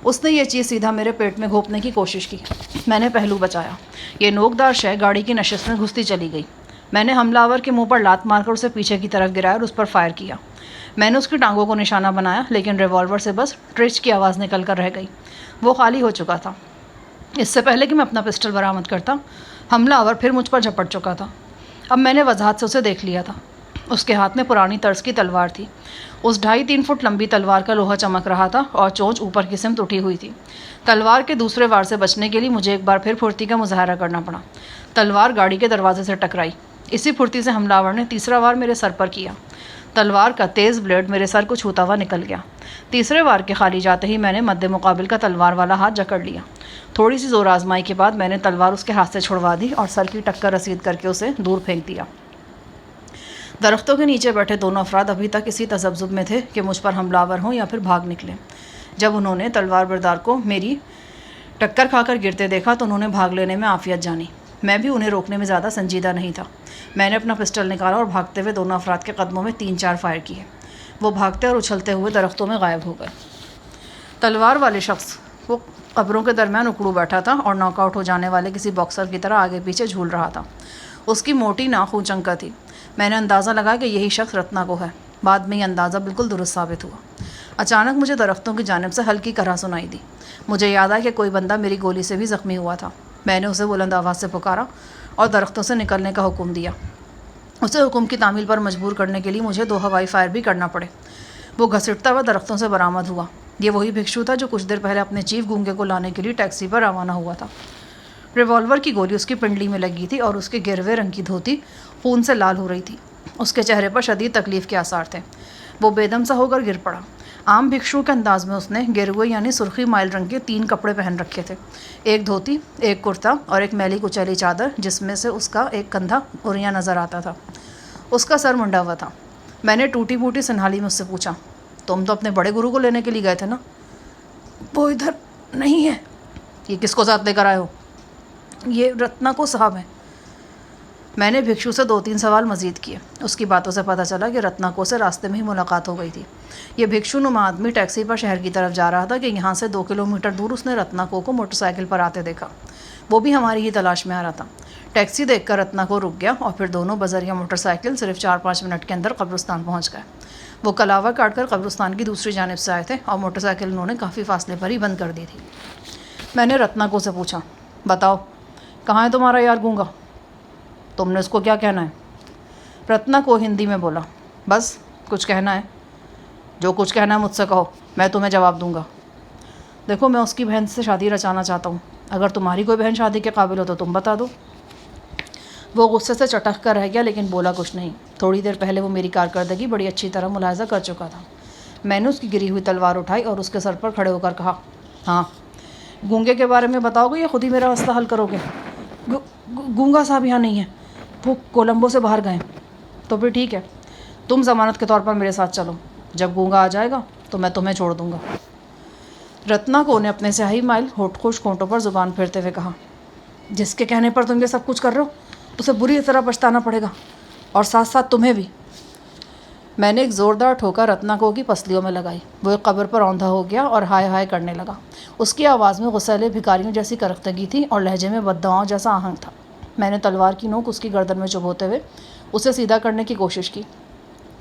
اس نے یہ چیز سیدھا میرے پیٹ میں گھونپنے کی کوشش کی۔ میں نے پہلو بچایا۔ یہ نوکدار شے گاڑی کی نشست میں گھستی چلی گئی۔ میں نے حملہ آور کے منہ پر لات مار کر اسے پیچھے کی طرف گرایا اور اس پر فائر کیا۔ میں نے اس کی ٹانگوں کو نشانہ بنایا لیکن ریوالور سے بس ٹرچ کی آواز نکل کر رہ گئی۔ وہ خالی ہو چکا تھا۔ اس سے پہلے کہ میں اپنا پسٹل برآمد کرتا، حملہ آور پھر مجھ پر جھپٹ چکا تھا۔ اب میں نے وضاحت سے اسے دیکھ لیا تھا۔ اس کے ہاتھ میں پرانی طرز کی تلوار تھی۔ اس 2.5-3 فٹ لمبی تلوار کا لوہا چمک رہا تھا اور چونچ اوپر کی سمت اٹھی ہوئی تھی۔ تلوار کے دوسرے وار سے بچنے کے لیے مجھے ایک بار پھر پھرتی کا مظاہرہ کرنا پڑا۔ تلوار گاڑی کے دروازے سے ٹکرائی۔ اسی پھرتی سے حملہ آور نے تیسرا وار میرے سر پر کیا۔ تلوار کا تیز بلیڈ میرے سر کو چھوتا ہوا نکل گیا۔ تیسرے وار کے خالی جاتے ہی میں نے مد مقابل کا تلوار والا ہاتھ جکڑ لیا۔ تھوڑی سی زور آزمائی کے بعد میں نے تلوار اس کے ہاتھ سے چھڑوا دی اور سر کی ٹکر رسید کر کے اسے دور پھینک دیا۔ درختوں کے نیچے بیٹھے دونوں افراد ابھی تک اسی تذبذب میں تھے کہ مجھ پر حملہ آور ہوں یا پھر بھاگ نکلیں۔ جب انہوں نے تلوار بردار کو میری ٹکر کھا کر گرتے دیکھا تو انہوں نے بھاگ لینے میں عافیت جانی۔ میں بھی انہیں روکنے میں زیادہ سنجیدہ نہیں تھا۔ میں نے اپنا پسٹل نکالا اور بھاگتے ہوئے دونوں افراد کے قدموں میں 3-4 فائر کیے۔ وہ بھاگتے اور اچھلتے ہوئے درختوں میں غائب ہو گئے۔ تلوار والے شخص وہ قبروں کے درمیان اکڑو بیٹھا تھا اور ناک آؤٹ ہو جانے والے کسی باکسر کی طرح آگے پیچھے جھول رہا تھا۔ اس کی موٹی ناک چنکا تھی۔ میں نے اندازہ لگا کہ یہی شخص رتنا کو ہے۔ بعد میں یہ اندازہ بالکل درست ثابت ہوا۔ اچانک مجھے درختوں کی جانب سے ہلکی کرا سنائی دی۔ مجھے یاد آیا کہ کوئی بندہ میری گولی سے بھی زخمی ہوا تھا۔ میں نے اسے بلند آواز سے پکارا اور درختوں سے نکلنے کا حکم دیا۔ اسے حکم کی تعمیل پر مجبور کرنے کے لیے مجھے 2 ہوائی فائر بھی کرنا پڑے۔ وہ گھسٹتا ہوا درختوں سے برآمد ہوا۔ یہ وہی بھکشو تھا جو کچھ دیر پہلے اپنے چیف گونگے کو لانے کے لیے ٹیکسی پر روانہ ہوا تھا۔ ریوالور کی گولی اس کی پنڈلی میں لگی تھی اور اس کے گروے رنگ کی دھوتی خون سے لال ہو رہی تھی۔ اس کے چہرے پر شدید تکلیف کے آثار تھے۔ وہ بے دم سا ہو کر گر پڑا۔ عام بھکشو کے انداز میں اس نے گروے یعنی سرخی مائل رنگ کے 3 کپڑے پہن رکھے تھے، ایک دھوتی، ایک کرتا اور ایک میلی کچیلی چادر جس میں سے اس کا ایک کندھا اوریا نظر آتا تھا۔ اس کا سر منڈا ہوا تھا۔ میں نے ٹوٹی پھوٹی سنہالی میں اس سے پوچھا، تم تو اپنے بڑے گرو کو لینے کے لیے گئے تھے نا؟ وہ ادھر نہیں ہے۔ یہ کس کو ساتھ لے کر آئے ہو؟ یہ رتنا کو صاحب ہیں۔ میں نے بھکشو سے 2-3 سوال مزید کیے۔ اس کی باتوں سے پتہ چلا کہ رتنا کو سے راستے میں ہی ملاقات ہو گئی تھی۔ یہ بھکشو نما آدمی ٹیکسی پر شہر کی طرف جا رہا تھا کہ یہاں سے 2 کلومیٹر دور اس نے رتنا کو موٹر سائیکل پر آتے دیکھا۔ وہ بھی ہماری ہی تلاش میں آ رہا تھا۔ ٹیکسی دیکھ کر رتنا کو رک گیا اور پھر دونوں بذریعہ موٹر سائیکل صرف 4-5 منٹ کے اندر قبرستان پہنچ گئے۔ وہ کلاوا کاٹ کر قبرستان کی دوسری جانب سے آئے تھے اور موٹر سائیکل انہوں نے کافی فاصلے پر ہی بند کر دی تھی۔ میں نے رتنا کو سے پوچھا، بتاؤ کہاں ہے تمہارا یار گونگا؟ تم نے اس کو کیا کہنا ہے؟ رتنا کو ہندی میں بولا، بس کچھ کہنا ہے؟ جو کچھ کہنا ہے مجھ سے کہو، میں تمہیں جواب دوں گا۔ دیکھو میں اس کی بہن سے شادی رچانا چاہتا ہوں، اگر تمہاری کوئی بہن شادی کے قابل ہو تو تم بتا دو۔ وہ غصے سے چٹک کر رہ گیا لیکن بولا کچھ نہیں۔ تھوڑی دیر پہلے وہ میری کارکردگی بڑی اچھی طرح ملاحظہ کر چکا تھا۔ میں نے اس کی گری ہوئی تلوار اٹھائی اور اس کے سر پر کھڑے ہو کر کہا، ہاں گونگے کے بارے میں بتاؤ گے یا خود ہی میرا مسئلہ حل کرو گے؟ گونگا صاحب یہاں نہیں ہیں، وہ کولمبو سے باہر گئے۔ تو پھر ٹھیک ہے، تم ضمانت کے طور پر میرے ساتھ چلو، جب گونگا آ جائے گا تو میں تمہیں چھوڑ دوں گا۔ رتنا کو نے اپنے سیاہی مائل خشک ہونٹوں پر زبان پھیرتے ہوئے کہا، جس کے کہنے پر تم یہ سب کچھ کر رہے ہو اسے بری طرح پچھتانا پڑے گا، اور ساتھ ساتھ تمہیں بھی۔ میں نے ایک زوردار ٹھوکر رتنا کو کی پسلیوں میں لگائی۔ وہ ایک قبر پر اوندھا ہو گیا اور ہائے ہائے کرنے لگا۔ اس کی آواز میں غسیلے بھکاریوں جیسی کرختگی تھی اور لہجے میں بددعاؤں جیسا آہنگ تھا۔ میں نے تلوار کی نوک اس کی گردن میں چبھوتے ہوئے اسے سیدھا کرنے کی کوشش کی۔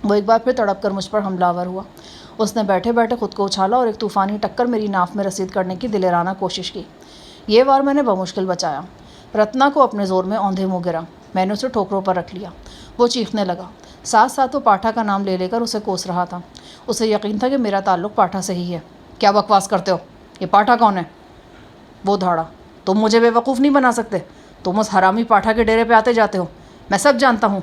وہ ایک بار پھر تڑپ کر مجھ پر حملہ آور ہوا۔ اس نے بیٹھے بیٹھے خود کو اچھالا اور ایک طوفانی ٹکر میری ناف میں رسید کرنے کی دلیرانہ کوشش کی۔ یہ وار میں نے بمشکل بچایا۔ رتنا کو اپنے زور میں اوندھے منہ گرا۔ میں نے اسے ٹھوکروں پر رکھ لیا۔ وہ چیخنے لگا۔ ساتھ ساتھ وہ پاٹھا کا نام لے لے کر اسے کوس رہا تھا۔ اسے یقین تھا کہ میرا تعلق پاٹھا سے ہی ہے۔ کیا بکواس کرتے ہو؟ یہ پاٹھا کون ہے؟ وہ دھاڑا۔ تم مجھے بے وقوف نہیں بنا سکتے۔ تم اس حرامی پاٹھا کے ڈیرے پہ آتے جاتے ہو، میں سب جانتا ہوں۔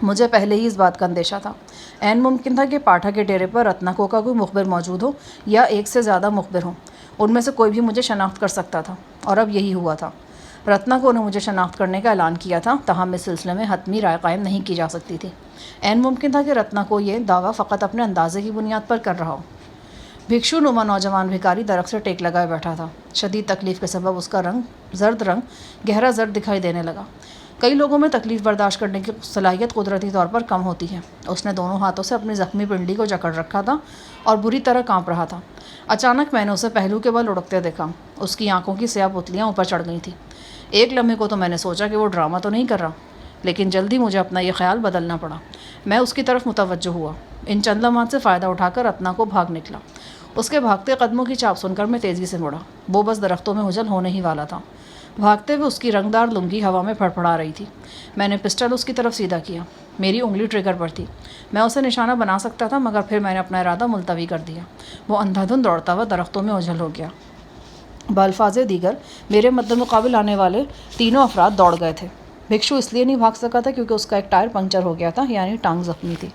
مجھے پہلے ہی اس بات کا اندیشہ تھا۔ عین ممکن تھا کہ پاٹھا کے ڈیرے پر رتنا کو کا کوئی مخبر موجود ہو یا ایک سے زیادہ مخبر ہوں۔ ان میں سے کوئی بھی مجھے شناخت کر سکتا تھا، اور اب یہی ہوا تھا۔ رتنا کو نے مجھے شناخت کرنے کا اعلان کیا تھا، تاہم اس سلسلے میں حتمی رائے قائم نہیں کی جا سکتی تھی۔ عین ممکن تھا کہ رتنا کو یہ دعویٰ فقط اپنے اندازے کی بنیاد پر کر رہا ہو۔ بھکشو نما نوجوان بھکاری درخت سے ٹیک لگائے بیٹھا تھا۔ شدید تکلیف کے سبب اس کا زرد رنگ گہرا زرد دکھائی دینے لگا۔ کئی لوگوں میں تکلیف برداشت کرنے کی صلاحیت قدرتی طور پر کم ہوتی ہے۔ اس نے دونوں ہاتھوں سے اپنی زخمی پنڈلی کو جکڑ رکھا تھا اور بری طرح کانپ رہا تھا۔ اچانک میں نے اسے پہلو کے بل لڑکتے دیکھا۔ اس کی آنکھوں کی سیاہ پتلیاں اوپر چڑھ گئی تھیں۔ ایک لمحے کو تو میں نے سوچا کہ وہ ڈرامہ تو نہیں کر رہا، لیکن جلدی مجھے اپنا یہ خیال بدلنا پڑا۔ میں اس کی طرف متوجہ ہوا۔ ان چند لمحات سے فائدہ اٹھا کر رتنا کو بھاگ نکلا۔ اس کے بھاگتے قدموں کی چاپ سن کر میں تیزی سے مڑا۔ وہ بس درختوں میں ہجل ہونے ہی والا تھا۔ بھاگتے ہوئے اس کی رنگدار لنگی ہوا میں پھڑپڑا رہی تھی۔ میں نے پسٹل اس کی طرف سیدھا کیا۔ میری انگلی ٹریگر پر تھی۔ میں اسے نشانہ بنا سکتا تھا، مگر پھر میں نے اپنا ارادہ ملتوی کر دیا۔ وہ اندھا دھند دوڑتا ہوا درختوں میں اجھل ہو گیا۔ بالفاظ دیگر میرے مد مقابل آنے والے تینوں افراد دوڑ گئے تھے۔ بھکشو اس لیے نہیں بھاگ سکا تھا کیونکہ اس کا ایک ٹائر پنکچر ہو گیا تھا، یعنی ٹانگ زخمی تھی۔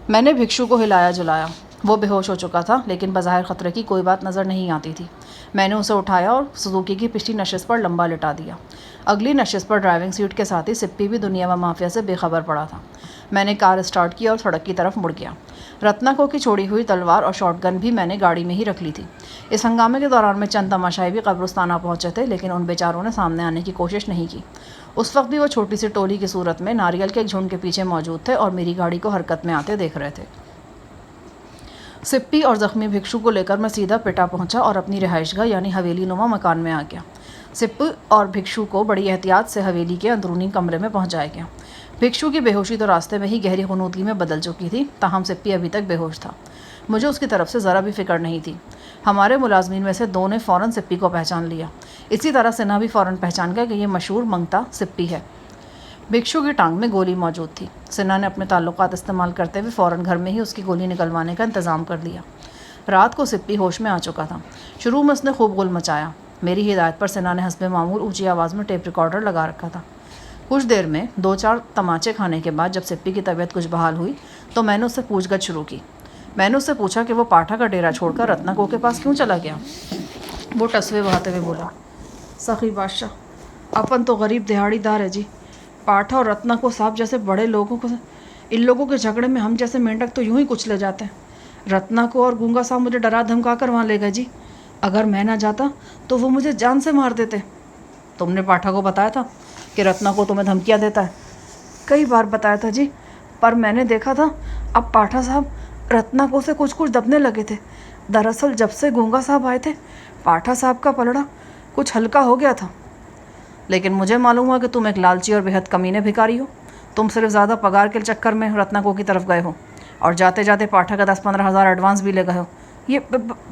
میں نے بھکشو کو ہلایا جلایا۔ وہ بے ہوش ہو چکا تھا، لیکن بظاہر خطرے کی کوئی بات نظر نہیں آتی تھی۔ میں نے اسے اٹھایا اور سزوکی کی پچھلی نشست پر لمبا لٹا دیا۔ اگلی نشست پر ڈرائیونگ سیٹ کے ساتھ ہی سپی بھی دنیا و مافیا سے بے خبر پڑا تھا۔ میں نے کار اسٹارٹ کی اور سڑک کی طرف مڑ گیا۔ رتنا کو کی چھوڑی ہوئی تلوار اور شارٹ گن بھی میں نے گاڑی میں ہی رکھ لی تھی۔ اس ہنگامے کے دوران میں چند تماشائی بھی قبرستان آ پہنچے تھے، لیکن ان بیچاروں نے سامنے آنے کی کوشش نہیں کی۔ اس وقت بھی وہ چھوٹی سی ٹولی کی صورت میں ناریل کے ایک جھنڈ کے پیچھے موجود تھے اور میری گاڑی کو حرکت میں آتے دیکھ رہے تھے۔ سپی اور زخمی بھکشو کو لے کر میں سیدھا پٹا پہنچا اور اپنی رہائش گاہ یعنی حویلی نما مکان میں آ گیا۔ سپی اور بھکشو کو بڑی احتیاط سے حویلی کے اندرونی کمرے میں پہنچایا گیا۔ بھکشو کی بے ہوشی تو راستے میں ہی گہری غنودگی میں بدل چکی تھی، تاہم سپی ابھی تک بے ہوش تھا۔ مجھے اس کی طرف سے ذرا بھی فکر نہیں تھی۔ ہمارے ملازمین میں سے دو نے فوراً سپی کو پہچان لیا۔ اسی طرح سنہا بھی فوراً پہچان گیا کہ یہ مشہور منگتا سپی ہے۔ بھکشو کی ٹانگ میں گولی موجود تھی۔ سنہا نے اپنے تعلقات استعمال کرتے ہوئے فوراً گھر میں ہی اس کی گولی نکلوانے کا انتظام کر لیا۔ رات کو سپی ہوش میں آ چکا تھا۔ شروع میں اس نے خوب غل مچایا۔ میری ہدایت پر سنہا نے حسب معمول اونچی آواز میں ٹیپ ریکارڈر لگا رکھا تھا۔ کچھ دیر میں 2-4 تماچے کھانے کے بعد جب سپی کی طبیعت کچھ بحال ہوئی تو میں نے اس سے پوچھ گچھ شروع کی۔ میں نے اس سے پوچھا کہ وہ پاٹھا کا ڈیرا چھوڑ کر رتنا کو کے پاس کیوں چلا گیا؟ وہ ٹسوے بہاتے ہوئے بولا، سخی بادشاہ، اپن تو غریب دہاڑی دار ہے جی۔ پاٹھا اور رتنا کو صاحب جیسے بڑے لوگوں کو، ان لوگوں کے جھگڑے میں ہم جیسے مینڈک تو یوں ہی کچھ لے جاتے ہیں۔ رتنا کو اور گونگا صاحب مجھے ڈرا دھمکا کر وہاں لے گئے جی۔ اگر میں نہ جاتا تو وہ مجھے جان سے مار دیتے۔ تم نے پاٹھا کو بتایا تھا کہ رتنا کو تمہیں دھمکیاں دیتا ہے؟ کئی بار بتایا تھا جی، پر میں نے دیکھا تھا اب پاٹھا صاحب رتنا کو سے کچھ دبنے لگے تھے۔ دراصل جب سے گونگا صاحب آئے تھے پاٹھا صاحب کا پلڑا کچھ ہلکا ہو گیا تھا۔ لیکن مجھے معلوم ہوا کہ تم ایک لالچی اور بےحد کمینے بھکاری ہو۔ تم صرف زیادہ پگار کے چکر میں رتنا کو کی طرف گئے ہو اور جاتے جاتے پاٹھا کا 10-15 ہزار ایڈوانس بھی لے گئے ہو۔ یہ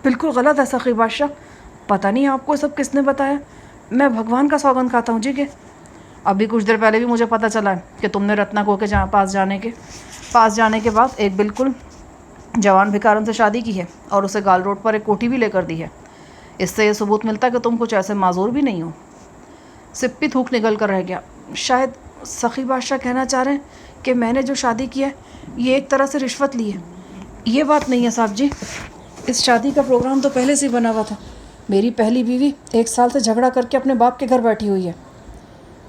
بالکل غلط ہے سخی بادشاہ۔ پتہ نہیں آپ کو سب کس نے بتایا۔ میں بھگوان کا سوگند کھاتا ہوں جی کہ ابھی کچھ دیر پہلے بھی مجھے پتہ چلا ہے کہ تم نے رتنا کو کے پاس جانے کے بعد ایک بالکل جوان بھکارن سے شادی کی ہے اور اسے گال روڈ پر ایک کوٹھی بھی لے کر دی ہے۔ اس سے یہ ثبوت ملتا ہے کہ تم کچھ ایسے معذور بھی نہیں ہو۔ سپی تھوک نکل کر رہ گیا۔ شاید سخی بادشاہ کہنا چاہ رہے ہیں کہ میں نے جو شادی کی ہے یہ ایک طرح سے رشوت لی ہے۔ یہ بات نہیں ہے صاحب جی، اس شادی کا پروگرام تو پہلے سے ہی بنا ہوا تھا۔ میری پہلی بیوی 1 سال سے جھگڑا کر کے اپنے باپ کے گھر بیٹھی ہوئی ہے۔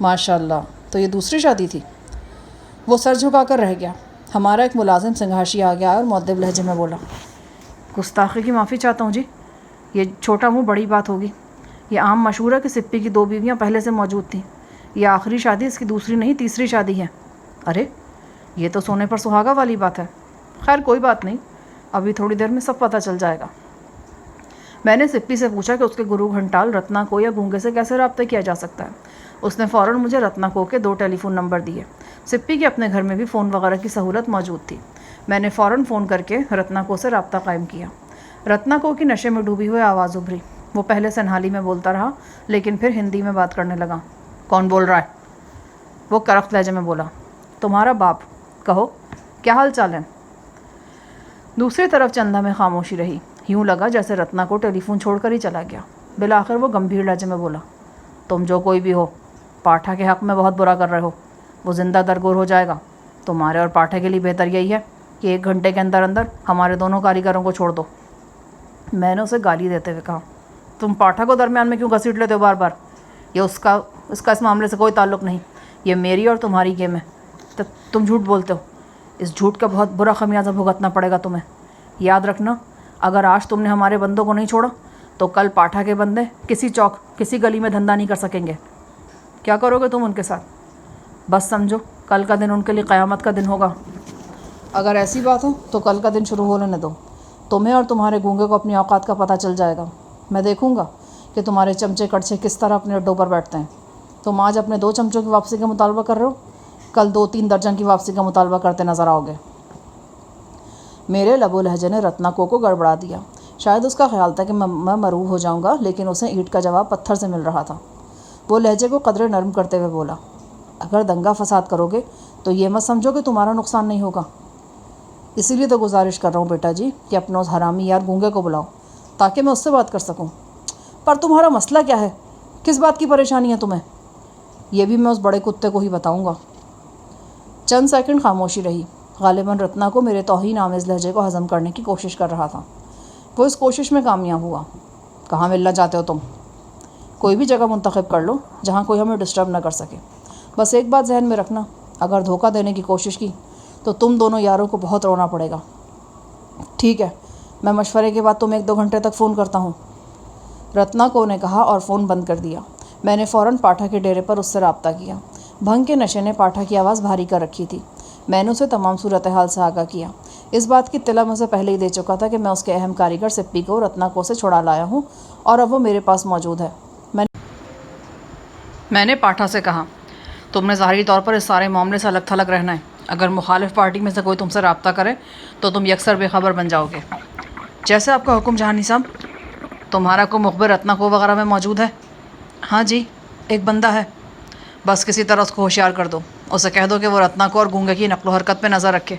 ماشاء اللہ، تو یہ دوسری شادی تھی؟ وہ سر جھکا کر رہ گیا۔ ہمارا ایک ملازم سنگھاشی آ گیا اور مؤدب لہجے میں بولا، گستاخی کی معافی چاہتا ہوں جی، یہ چھوٹا منہ بڑی بات ہوگی۔ یہ عام مشہور ہے کہ سپی کی 2 بیویاں پہلے سے موجود تھیں۔ یہ آخری شادی اس کی دوسری نہیں تیسری شادی ہے۔ ارے یہ تو سونے پر سہاگا والی بات ہے۔ خیر کوئی بات نہیں، ابھی تھوڑی دیر میں سب پتہ چل جائے گا۔ میں نے سپی سے پوچھا کہ اس کے گرو گھنٹال رتنا کو یا گونگے سے کیسے رابطہ کیا جا سکتا ہے۔ اس نے فوراً مجھے رتنا کو کے 2 ٹیلی فون نمبر دیے۔ سپی کے اپنے گھر میں بھی فون وغیرہ کی سہولت موجود تھی۔ میں نے فوراً فون کر کے رتنا کو سے رابطہ قائم کیا۔ رتنا کو کی نشے میں ڈوبی ہوئی آواز ابھری۔ وہ پہلے سنہالی میں بولتا رہا لیکن پھر ہندی میں بات کرنے لگا۔ کون بول رہا ہے؟ وہ کرخت لہجے میں بولا، تمہارا باپ، کہو کیا حال چال ہے؟ دوسری طرف چندہ میں خاموشی رہی۔ یوں لگا جیسے رتنا کو ٹیلی فون چھوڑ کر ہی چلا گیا۔ بالآخر وہ گمبھیر لہجے میں بولا، تم جو کوئی بھی ہو پاٹھا کے حق میں بہت برا کر رہے ہو۔ وہ زندہ درگور ہو جائے گا۔ تمہارے اور پاٹھا کے لیے بہتر یہی ہے کہ 1 گھنٹے کے اندر اندر ہمارے دونوں کاریگروں کو چھوڑ دو۔ میں نے اسے گالی دیتے ہوئے کہا، تم پاٹھا کو درمیان میں کیوں گھسیٹ لیتے ہو بار بار؟ یہ اس کا اس معاملے سے کوئی تعلق نہیں۔ یہ میری اور تمہاری گیم ہے۔ تم جھوٹ بولتے ہو۔ اس جھوٹ کا بہت برا خمیازہ بھگتنا پڑے گا تمہیں۔ یاد رکھنا، اگر آج تم نے ہمارے بندوں کو نہیں چھوڑا تو کل پاٹھا کے بندے کسی چوک کسی گلی میں دھندا نہیں کر سکیں گے۔ کیا کرو گے تم ان کے ساتھ؟ بس سمجھو کل کا دن ان کے لیے قیامت کا دن ہوگا۔ اگر ایسی بات ہو تو کل کا دن شروع ہو لینے دو۔ تمہیں اور تمہارے گونگے کو اپنی اوقات کا پتہ چل جائے گا۔ میں دیکھوں گا کہ تمہارے چمچے کڑچے کس طرح اپنے اڈوں پر بیٹھتے ہیں۔ تم آج اپنے 2 چمچوں کی واپسی کا مطالبہ کر رہے ہو، کل 2-3 درجن کی واپسی کا مطالبہ کرتے نظر آؤ گے۔ میرے لب و لہجے نے رتنا کو گڑبڑا دیا۔ شاید اس کا خیال تھا کہ میں مروب ہو جاؤں گا، لیکن اسے اینٹ کا جواب پتھر سے مل رہا تھا۔ وہ لہجے کو قدرے نرم کرتے ہوئے بولا، اگر دنگا فساد کرو گے تو یہ مت سمجھو کہ تمہارا نقصان نہیں ہوگا۔ اسی لیے تو گزارش کر رہا ہوں بیٹا جی کہ اپنا اس حرامی یار گونگے کو بلاؤ تاکہ میں اس سے بات کر سکوں۔ پر تمہارا مسئلہ کیا ہے؟ کس بات کی پریشانی ہے تمہیں؟ یہ بھی میں اس بڑے کتے کو ہی بتاؤں گا۔ چند سیکنڈ خاموشی رہی۔ غالباً رتنا کو میرے توہین آمیز لہجے کو ہضم کرنے کی کوشش کر رہا تھا۔ وہ اس کوشش میں کامیاب ہوا۔ کہاں ملنا چاہتے ہو تم؟ کوئی بھی جگہ منتخب کر لو جہاں کوئی ہمیں ڈسٹرب نہ کر سکے۔ بس ایک بات ذہن میں رکھنا، اگر دھوکہ دینے کی کوشش کی تو تم دونوں یاروں کو بہت رونا پڑے گا۔ ٹھیک ہے، میں مشورے کے بعد تمہیں 1-2 گھنٹے تک فون کرتا ہوں، رتنا کو نے کہا اور فون بند کر دیا۔ میں نے فوراً پاٹھا کے ڈیرے پر اس سے رابطہ کیا۔ بھنگ کے نشے نے پاٹھا کی آواز بھاری کر رکھی تھی۔ میں نے اسے تمام صورتحال سے آگاہ کیا۔ اس بات کی اطلاع میں اسے پہلے ہی دے چکا تھا کہ میں اس کے اہم کاریگر سپی کو رتنا کو سے چھڑا لایا ہوں اور اب وہ میرے پاس موجود ہے۔ میں نے پاٹھا سے کہا، تم نے ظاہری طور پر اس سارے معاملے سے الگ تھلگ رہنا ہے۔ اگر مخالف پارٹی میں سے کوئی تم سے رابطہ کرے تو تم یکسر بے خبر بن جاؤ گے۔ جیسے آپ کا حکم جہانی صاحب۔ تمہارا کوئی مخبر رتنا کو وغیرہ میں موجود ہے؟ ہاں جی، ایک بندہ ہے۔ بس کسی طرح اس کو ہوشیار کر دو۔ اسے کہہ دو کہ وہ رتنا کو اور گونگے کی نقل و حرکت پہ نظر رکھے۔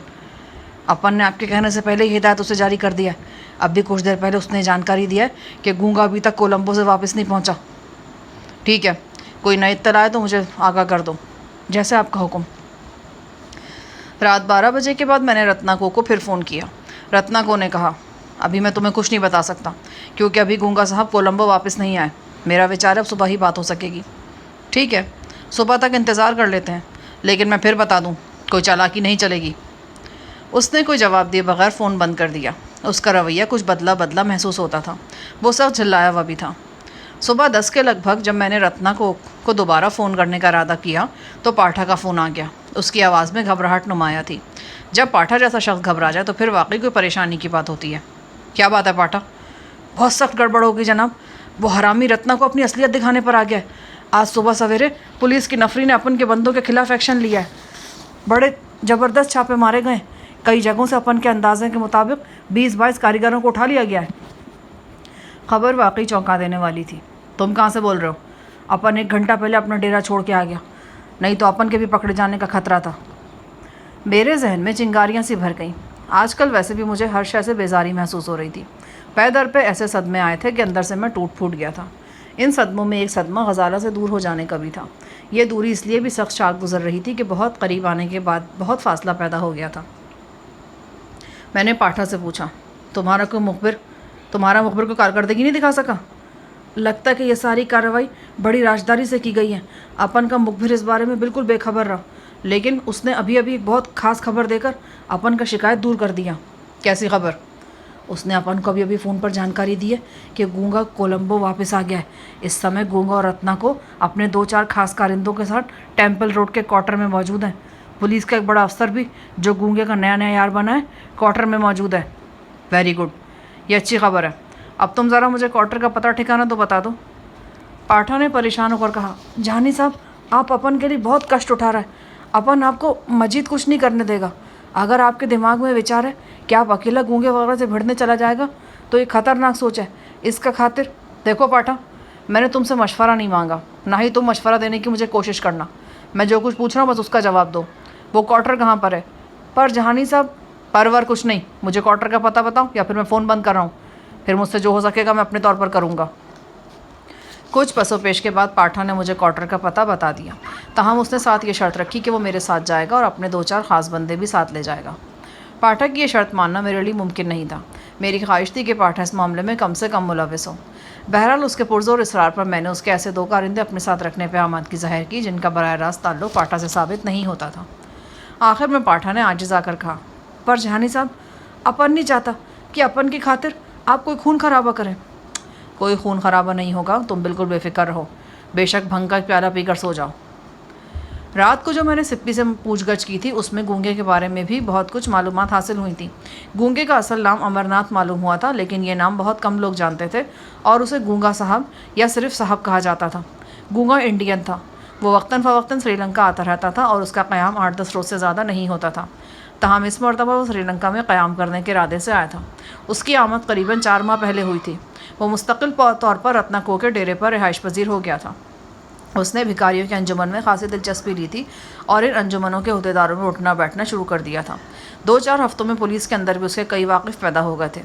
اپن نے آپ کے کہنے سے پہلے ہی ہدایت اسے جاری کر دیا ہے۔ اب بھی کچھ دیر پہلے اس نے جانکاری دیا ہے کہ گونگا ابھی تک کولمبو سے واپس نہیں پہنچا۔ ٹھیک ہے، کوئی نئی اطلاع ہے تو مجھے آگاہ کر دو، جیسے آپ کا حکم۔ رات 12 بجے کے بعد میں نے رتنا کو پھر فون کیا۔ رتنا کو نے کہا، ابھی میں تمہیں کچھ نہیں بتا سکتا کیونکہ ابھی گونگا صاحب کولمبو واپس نہیں آئے۔ میرا وچار اب صبح ہی بات ہو سکے گی۔ ٹھیک ہے، صبح تک انتظار کر لیتے ہیں، لیکن میں پھر بتا دوں، کوئی چالاکی نہیں چلے گی۔ اس نے کوئی جواب دیے بغیر فون بند کر دیا۔ اس کا رویہ کچھ بدلا محسوس ہوتا تھا۔ وہ سب جھلایا ہوا بھی تھا۔ صبح 10 کے لگ بھگ جب میں نے رتنا کو دوبارہ فون کرنے کا ارادہ کیا تو پاٹھا کا فون آ گیا۔ اس کی آواز میں گھبراہٹ نمایاں تھی۔ جب پاٹھا جیسا شخص گھبرا جائے تو پھر واقعی کوئی پریشانی کی بات ہوتی ہے۔ کیا بات ہے پاٹھا؟ بہت سخت گڑبڑ ہوگی جناب۔ وہ حرامی رتنا کو اپنی اصلیت دکھانے پر آ گیا ہے۔ آج صبح سویرے پولیس کی نفری نے اپن کے بندوں کے خلاف ایکشن لیا ہے۔ بڑے زبردست چھاپے مارے گئے۔ کئی جگہوں سے اپن کے اندازے کے مطابق 20-22 کاریگروں کو اٹھا لیا گیا ہے۔ خبر واقعی چونکا دینے والی تھی۔ تم کہاں سے بول رہے ہو؟ اپن 1 گھنٹہ پہلے اپنا ڈیرا چھوڑ کے آ گیا، نہیں تو اپن کے بھی پکڑے جانے کا خطرہ تھا۔ میرے ذہن میں چنگاریاں سی بھر گئیں۔ آج کل ویسے بھی مجھے ہر شے سے بیزاری محسوس ہو رہی تھی۔ پے در پہ ایسے صدمے آئے تھے کہ اندر سے میں ٹوٹ پھوٹ گیا تھا۔ ان صدموں میں ایک صدمہ غزالہ سے دور ہو جانے کا بھی تھا۔ یہ دوری اس لیے بھی سخت شاک گزر رہی تھی کہ بہت قریب آنے کے بعد بہت فاصلہ پیدا ہو گیا تھا۔ میں نے پاٹھا سے پوچھا، تمہارا مخبر کو کارکردگی نہیں دکھا سکا؟ لگتا ہے کہ یہ ساری کارروائی بڑی راجداری سے کی گئی ہے۔ اپن کا مخبر اس بارے میں بالکل بے خبر رہا، لیکن اس نے ابھی ایک بہت خاص خبر دے کر اپن کا شکایت دور کر دیا۔ کیسی خبر؟ اس نے اپن کو ابھی فون پر جانکاری دی ہے کہ گونگا کولمبو واپس آ گیا ہے۔ اس سمے گونگا اور رتنا کو اپنے 2-4 خاص کارندوں کے ساتھ ٹیمپل روڈ کے کوارٹر میں موجود ہیں۔ پولیس کا ایک بڑا افسر بھی جو گونگے کا نیا یار بنا ہے کوارٹر میں موجود ہے۔ ویری گڈ، یہ اچھی خبر ہے۔ اب تم ذرا مجھے کوارٹر کا پتہ ٹھکانا تو بتا دو۔ پاٹھا نے پریشان ہو کر کہا، جہانی صاحب آپ اپن کے لیے بہت کشٹ اٹھا رہے ہیں۔ اپن آپ کو مزید کچھ نہیں کرنے دے گا۔ اگر آپ کے دماغ میں وچار ہے کہ آپ اکیلا گونگے وغیرہ سے بھیڑنے چلا جائے گا تو یہ خطرناک سوچ ہے۔ اس کا خاطر دیکھو پاٹھا، میں نے تم سے مشورہ نہیں مانگا، نہ ہی تم مشورہ دینے کی مجھے کوشش کرنا۔ میں جو کچھ پوچھ رہا ہوں بس اس کا جواب دو۔ وہ کوارٹر کہاں پر ہے؟ پر جہانی صاحب پرور کچھ نہیں، مجھے کوارٹر کا پتہ بتاؤ یا پھر میں فون بند کر رہا ہوں۔ پھر مجھ سے جو ہو سکے گا میں اپنے طور پر کروں گا۔ کچھ پس و پیش کے بعد پاٹھا نے مجھے کوارٹر کا پتہ بتا دیا۔ تاہم اس نے ساتھ یہ شرط رکھی کہ وہ میرے ساتھ جائے گا اور اپنے 2-4 خاص بندے بھی ساتھ لے جائے گا۔ پاٹھا کی یہ شرط ماننا میرے لیے ممکن نہیں تھا۔ میری خواہش تھی کہ پاٹھا اس معاملے میں کم سے کم ملوث ہو۔ بہرحال اس کے پرزور اصرار پر میں نے اس کے ایسے 2 کارندے اپنے ساتھ رکھنے پہ آمادگی ظاہر کی جن کا براہ راست تعلق پاٹھا سے ثابت نہیں ہوتا تھا۔ آخر میں پاٹھا نے عاجز آ کر کہا، پر جہانی صاحب اپن نہیں چاہتا کہ اپن کی خاطر آپ کوئی خون خرابہ کریں۔ کوئی خون خرابہ نہیں ہوگا، تم بالکل بے فکر رہو۔ بے شک بھنگ کا پیالہ پی کر سو جاؤ۔ رات کو جو میں نے سپی سے پوچھ گچھ کی تھی اس میں گونگے کے بارے میں بھی بہت کچھ معلومات حاصل ہوئی تھیں۔ گونگے کا اصل نام امرناتھ معلوم ہوا تھا، لیکن یہ نام بہت کم لوگ جانتے تھے اور اسے گونگا صاحب یا صرف صاحب کہا جاتا تھا۔ گونگا انڈین تھا۔ وہ وقتاً فوقتاً سری لنکا آتا رہتا تھا اور اس کا قیام 8-10 روز سے زیادہ نہیں ہوتا تھا۔ تاہم اس مرتبہ وہ سری لنکا میں قیام کرنے کے ارادے سے آیا تھا۔ اس کی آمد قریباً 4 ماہ پہلے ہوئی تھی۔ وہ مستقل طور پر رتنا کو کے ڈیرے پر رہائش پذیر ہو گیا تھا۔ اس نے بھکاریوں کے انجمن میں خاصی دلچسپی لی تھی اور ان انجمنوں کے عہدیداروں میں اٹھنا بیٹھنا شروع کر دیا تھا۔ 2-4 ہفتوں میں پولیس کے اندر بھی اس کے کئی واقف پیدا ہو گئے تھے۔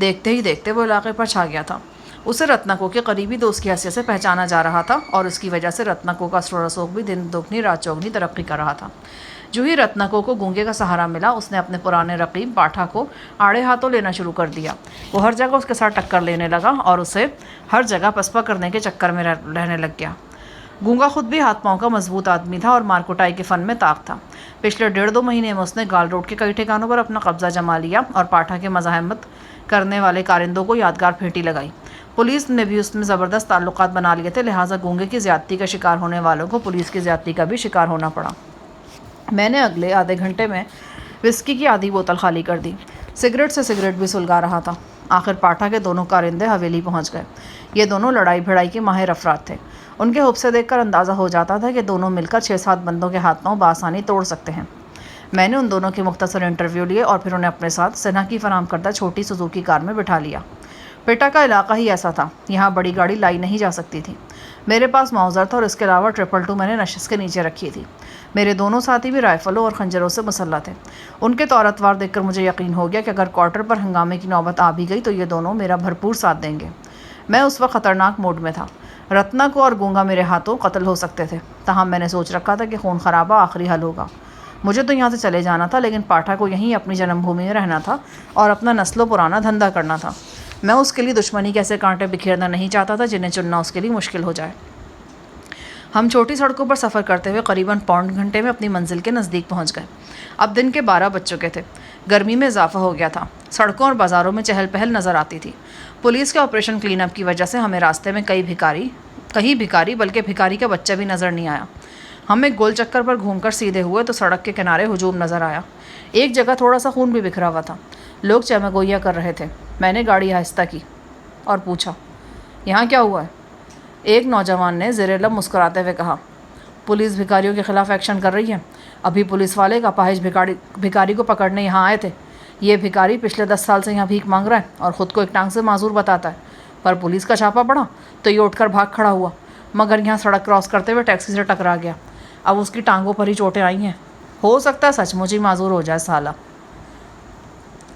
دیکھتے ہی دیکھتے وہ علاقے پر چھا گیا تھا۔ اسے رتنا کو کے قریبی دوست کی حیثیت سے پہچانا جا رہا تھا اور اس کی وجہ سے رتنا کو کا اسرو رسوخ بھی دن دگنی رات چوگنی ترقی کر رہا تھا۔ جو ہی رتنا کو گونگے کا سہارا ملا اس نے اپنے پرانے رقیب پاٹھا کو آڑے ہاتھوں لینا شروع کر دیا۔ وہ ہر جگہ اس کے ساتھ ٹکر لینے لگا اور اسے ہر جگہ پسپا کرنے کے چکر میں رہنے لگ گیا۔ گونگا خود بھی ہاتھ پاؤں کا مضبوط آدمی تھا اور مارکوٹائی کے فن میں طاق تھا۔ پچھلے 1.5-2 مہینے میں اس نے گال روڈ کے کئی ٹھکانوں پر اپنا قبضہ جما لیا اور پاٹھا کے مزاحمت کرنے والے کارندوں کو یادگار پھینٹی لگائی۔ پولیس نے بھی اس میں زبردست تعلقات بنا لیے تھے، لہٰذا گونگے کی زیادتی کا شکار ہونے والوں کو پولیس کی زیادتی کا بھی شکار ہونا پڑا۔ میں نے اگلے آدھے گھنٹے میں وسکی کی آدھی بوتل خالی کر دی۔ سگریٹ سے سگریٹ بھی سلگا رہا تھا۔ آخر پاٹھا کے دونوں کارندے حویلی پہنچ گئے۔ یہ دونوں لڑائی بھڑائی کے ماہر افراد تھے۔ ان کے حب سے دیکھ کر اندازہ ہو جاتا تھا کہ دونوں مل کر 6-7 بندوں کے ہاتھ پاؤں بآسانی توڑ سکتے ہیں۔ میں نے ان دونوں کے مختصر انٹرویو لیے اور پھر انہیں اپنے ساتھ سنہا کی فراہم کردہ چھوٹی سوزوکی کار میں بٹھا لیا۔ پیٹا کا علاقہ ہی ایسا تھا، یہاں بڑی گاڑی لائی نہیں جا سکتی تھی۔ میرے پاس موزر تھا اور اس کے علاوہ 222 میں نے نشست کے نیچے رکھی تھی۔ میرے دونوں ساتھی بھی رائفلوں اور خنجروں سے مسلح تھے۔ ان کے طور اتوار دیکھ کر مجھے یقین ہو گیا کہ اگر کوارٹر پر ہنگامے کی نوبت آ بھی گئی تو یہ دونوں میرا بھرپور ساتھ دیں گے۔ میں اس وقت خطرناک موڈ میں تھا۔ رتنا کو اور گونگا میرے ہاتھوں قتل ہو سکتے تھے، تاہم میں نے سوچ رکھا تھا کہ خون خرابہ آخری حل ہوگا۔ مجھے تو یہاں سے چلے جانا تھا، لیکن پاٹھا کو یہیں اپنی جنم بھومی میں رہنا تھا اور اپنا نسل و پرانا دھندا کرنا تھا۔ میں اس کے لیے دشمنی کے ایسے کانٹے بکھیرنا نہیں چاہتا تھا جنہیں چننا اس کے لیے مشکل ہو جائے۔ ہم چھوٹی سڑکوں پر سفر کرتے ہوئے قریباً 1.25 گھنٹے میں اپنی منزل کے نزدیک پہنچ گئے۔ اب دن کے 12 بج چکے تھے۔ گرمی میں اضافہ ہو گیا تھا۔ سڑکوں اور بازاروں میں چہل پہل نظر آتی تھی۔ پولیس کے آپریشن کلین اپ کی وجہ سے ہمیں راستے میں کہیں بھکاری بلکہ بھکاری کا بچہ بھی نظر نہیں آیا۔ ہم ایک گول چکر پر گھوم کر سیدھے ہوئے تو سڑک کے کنارے ہجوم نظر آیا۔ ایک جگہ تھوڑا سا خون بھی بکھرا ہوا تھا۔ لوگ چمگوئیاں کر رہے تھے۔ میں نے گاڑی آہستہ کی اور پوچھا، یہاں کیا ہوا ہے؟ ایک نوجوان نے زیر لب مسکراتے ہوئے کہا، پولیس بھکاریوں کے خلاف ایکشن کر رہی ہے۔ ابھی پولیس والے کا اپاہج بھکاری کو پکڑنے یہاں آئے تھے۔ یہ بھکاری پچھلے 10 سال سے یہاں بھیک مانگ رہا ہے اور خود کو ایک ٹانگ سے معذور بتاتا ہے، پر پولیس کا چھاپا پڑا تو یہ اٹھ کر بھاگ کھڑا ہوا، مگر یہاں سڑک کراس کرتے ہوئے ٹیکسی سے ٹکرا گیا۔ اب اس کی ٹانگوں پر ہی چوٹیں آئی ہیں۔ ہو سکتا ہے سچ مچ ہی معذور ہو جائے سالہ۔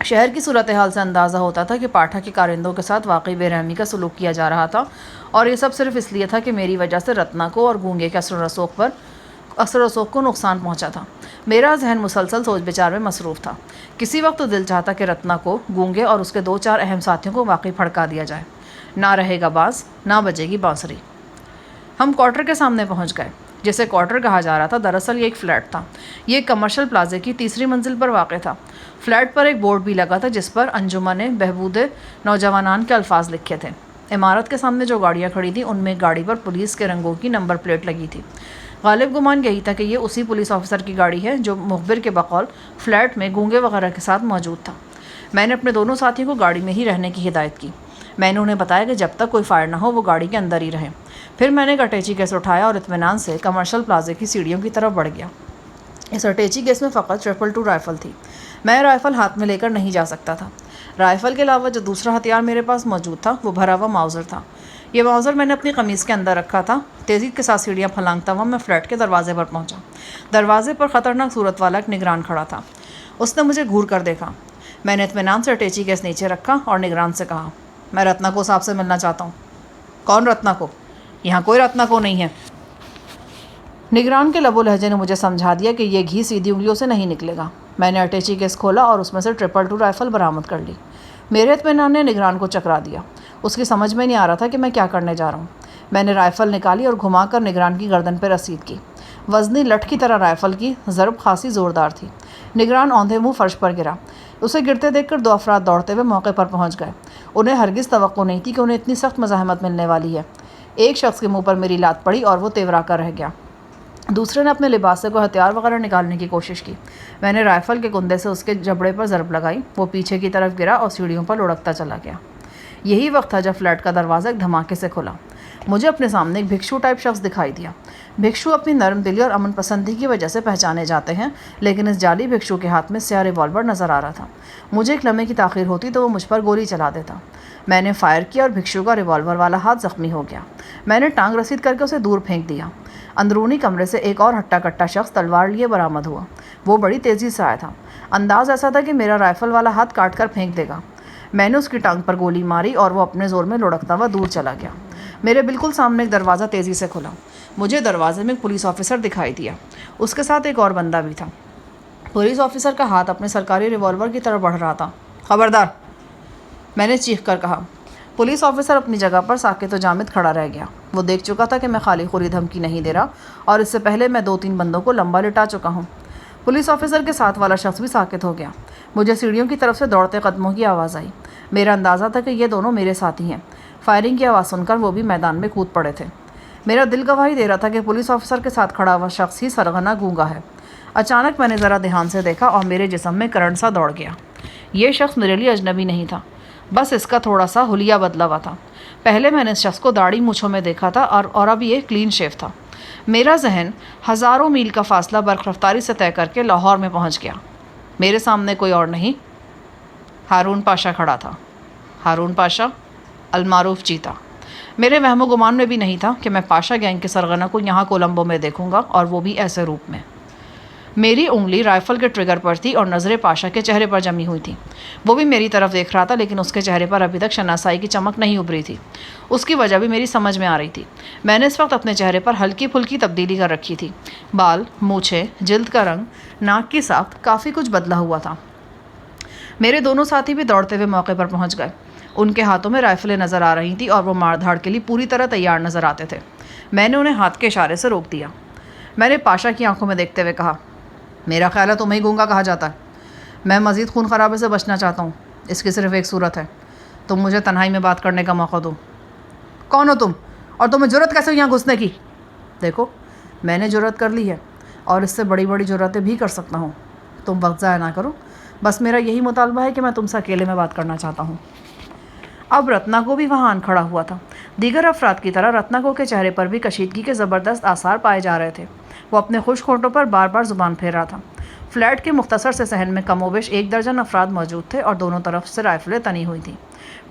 شہر کی صورتحال سے اندازہ ہوتا تھا کہ پاٹھا کے کارندوں کے ساتھ واقعی بے رحمی کا سلوک کیا جا رہا تھا، اور یہ سب صرف اس لیے تھا کہ میری وجہ سے رتنا کو اور گونگے کے اثر و رسوخ کو نقصان پہنچا تھا۔ میرا ذہن مسلسل سوچ بچار میں مصروف تھا۔ کسی وقت تو دل چاہتا کہ رتنا کو، گونگے اور اس کے 2-4 اہم ساتھیوں کو واقعی پھڑکا دیا جائے۔ نہ رہے گا باز، نہ بجے گی بانسری۔ ہم کوارٹر کے سامنے پہنچ گئے۔ جسے کوارٹر کہا جا رہا تھا، دراصل یہ ایک فلیٹ تھا۔ یہ ایک کمرشل پلازے کی تیسری منزل پر واقع تھا۔ فلیٹ پر ایک بورڈ بھی لگا تھا جس پر انجمن بہبود نوجوانان کے الفاظ لکھے تھے۔ عمارت کے سامنے جو گاڑیاں کھڑی تھیں ان میں ایک گاڑی پر پولیس کے رنگوں کی نمبر پلیٹ لگی تھی۔ غالب گمان یہی تھا کہ یہ اسی پولیس آفیسر کی گاڑی ہے جو مخبر کے بقول فلیٹ میں گونگے وغیرہ کے ساتھ موجود تھا۔ میں نے اپنے دونوں ساتھیوں کو گاڑی میں ہی رہنے کی ہدایت کی۔ میں نے انہیں بتایا کہ جب تک کوئی فائر نہ ہو وہ گاڑی کے اندر ہی رہیں۔ پھر میں نے ایک اٹیچی گیس اٹھایا اور اطمینان سے کمرشل پلازے کی سیڑھیوں کی طرف بڑھ گیا۔ اس اٹیچی گیس میں فقط 222 رائفل تھی۔ میں رائفل ہاتھ میں لے کر نہیں جا سکتا تھا۔ رائفل کے علاوہ جو دوسرا ہتھیار میرے پاس موجود تھا وہ بھرا ہوا ماؤزر تھا۔ یہ ماؤزر میں نے اپنی قمیض کے اندر رکھا تھا۔ تیزی کے ساتھ سیڑھیاں پھلانگتا ہوا میں فلیٹ کے دروازے پر پہنچا۔ دروازے پر خطرناک صورت والا ایک نگران کھڑا تھا۔ اس نے مجھے گھور کر دیکھا۔ میں نے اطمینان سے اٹیچی گیس نیچے رکھا اور نگران سے کہا، میں رتنا کو صاحب سے ملنا چاہتا ہوں۔ کون رتنا کو؟ یہاں کوئی رتنا کو نہیں ہے۔ نگران کے لب و لہجے نے مجھے سمجھا دیا کہ یہ گھی سیدھی انگلیوں سے نہیں نکلے گا۔ میں نے اٹیچی گیس کھولا اور اس میں سے 222 رائفل برآمد کر لی۔ میرے اطمینان نے نگران کو چکرا دیا۔ اس کی سمجھ میں نہیں آ رہا تھا کہ میں کیا کرنے جا رہا ہوں۔ میں نے رائفل نکالی اور گھما کر نگران کی گردن پہ رسید کی۔ وزنی لٹھ کی طرح رائفل کی ضرب خاصی زوردار تھی۔ نگران اوندھے منہ فرش پر گرا۔ اسے گرتے دیکھ کر 2 افراد دوڑتے ہوئے موقع پر پہنچ گئے۔ انہیں ہرگز توقع نہیں تھی کہ انہیں اتنی سخت مزاحمت ملنے والی ہے۔ ایک شخص کے منہ پر میری لات پڑی اور وہ تیورا کر رہ گیا۔ دوسرے نے اپنے لباس سے کوئی ہتھیار وغیرہ نکالنے کی کوشش کی۔ میں نے رائفل کے کندے سے اس کے جبڑے پر ضرب لگائی۔ وہ پیچھے کی طرف گرا اور سیڑھیوں پر لڑکتا چلا گیا۔ یہی وقت تھا جب فلیٹ کا دروازہ ایک دھماکے سے کھلا۔ مجھے اپنے سامنے ایک بھکشو ٹائپ شخص دکھائی دیا۔ بھکشو اپنی نرم دلی اور امن پسندی کی وجہ سے پہچانے جاتے ہیں، لیکن اس جعلی بھکشو کے ہاتھ میں سیاہ ریوالور نظر آ رہا تھا۔ مجھے ایک لمحے کی تاخیر ہوتی تو وہ مجھ پر گولی چلا دیتا۔ میں نے فائر کیا اور بھکشو کا ریوالور والا ہاتھ زخمی ہو گیا۔ میں نے ٹانگ رسید کر کے اسے دور پھینک دیا۔ اندرونی کمرے سے ایک اور ہٹا کٹا شخص تلوار لیے برآمد ہوا۔ وہ بڑی تیزی سے آیا تھا۔ انداز ایسا تھا کہ میرا رائفل والا ہاتھ کاٹ کر پھینک دے گا۔ میں نے اس کی ٹانگ پر گولی ماری اور وہ اپنے زور میں لڑکتا ہوا دور چلا گیا۔ میرے بالکل سامنے ایک دروازہ تیزی سے کھلا۔ مجھے دروازے میں ایک پولیس آفیسر دکھائی دیا۔ اس کے ساتھ ایک اور بندہ بھی تھا۔ پولیس آفیسر کا ہاتھ اپنے سرکاری ریوالور کی طرف بڑھ رہا تھا۔ خبردار، میں نے چیخ کر کہا۔ پولیس آفیسر اپنی جگہ پر ساکت و جامد کھڑا رہ گیا۔ وہ دیکھ چکا تھا کہ میں خالی خوری دھمکی نہیں دے رہا، اور اس سے پہلے میں 2-3 بندوں کو لمبا لٹا چکا ہوں۔ پولیس آفیسر کے ساتھ والا شخص بھی ساکت ہو گیا۔ مجھے سیڑھیوں کی طرف سے دوڑتے قدموں کی آواز آئی۔ میرا اندازہ تھا کہ یہ دونوں میرے ساتھی ہیں۔ فائرنگ کی آواز سن کر وہ بھی میدان میں کود پڑے تھے۔ میرا دل گواہی دے رہا تھا کہ پولیس آفیسر کے ساتھ کھڑا ہوا شخص ہی سرغنہ گونگا ہے۔ اچانک میں نے ذرا دھیان سے دیکھا اور میرے جسم میں کرنٹ سا دوڑ گیا۔ یہ شخص میرے لیے اجنبی نہیں تھا، بس اس کا تھوڑا سا حلیہ بدلا ہوا تھا۔ پہلے میں نے اس شخص کو داڑھی مونچھوں میں دیکھا تھا اور اب یہ کلین شیو تھا۔ میرا ذہن ہزاروں میل کا فاصلہ برق رفتاری سے طے کر کے لاہور میں پہنچ گیا۔ میرے سامنے کوئی اور نہیں، ہارون پاشا کھڑا تھا۔ ہارون پاشا، المعروف چیتا۔ میرے وہم و گمان میں بھی نہیں تھا کہ میں پاشا گینگ کے سرغنہ کو یہاں کولمبو میں دیکھوں گا، اور وہ بھی ایسے روپ میں۔ میری انگلی رائفل کے ٹریگر پر تھی اور نظریں پاشا کے چہرے پر جمی ہوئی تھیں۔ وہ بھی میری طرف دیکھ رہا تھا، لیکن اس کے چہرے پر ابھی تک شناسائی کی چمک نہیں ابھری تھی۔ اس کی وجہ بھی میری سمجھ میں آ رہی تھی۔ میں نے اس وقت اپنے چہرے پر ہلکی پھلکی تبدیلی کر رکھی تھی۔ بال، مونچھیں، جلد کا رنگ، ناک کی ساخت، کافی کچھ بدلا ہوا تھا۔ میرے دونوں ساتھی بھی دوڑتے ہوئے موقع پر پہنچ گئے۔ ان کے ہاتھوں میں رائفلیں نظر آ رہی تھیں اور وہ مار دھاڑ کے لیے پوری طرح تیار نظر آتے تھے۔ میں نے انہیں ہاتھ کے اشارے سے روک دیا۔ میں نے پاشا کی آنکھوں میں دیکھتے ہوئے کہا، میرا خیال ہے تمہیں گونگا کہا جاتا ہے۔ میں مزید خون خرابے سے بچنا چاہتا ہوں۔ اس کی صرف ایک صورت ہے، تم مجھے تنہائی میں بات کرنے کا موقع دو۔ کون ہو تم، اور تمہیں جرأت کیسے یہاں گھسنے کی؟ دیکھو، میں نے جرأت کر لی ہے، اور اس سے بڑی بڑی جرأتیں بھی کر سکتا ہوں۔ تم وقت ضائع نہ کرو، بس میرا یہی مطالبہ ہے کہ میں تم سے اکیلے میں بات کرنا چاہتا ہوں۔ اب رتنا کو بھی وہاں آن کھڑا ہوا تھا۔ دیگر افراد کی طرح رتنا کو کے چہرے پر بھی کشیدگی کے زبردست آثار پائے جا رہے تھے۔ وہ اپنے خشک ہونٹوں پر بار بار زبان پھیر رہا تھا۔ فلیٹ کے مختصر سے صحن میں کم و بیش 1 درجن افراد موجود تھے اور دونوں طرف سے رائفلیں تنی ہوئی تھیں۔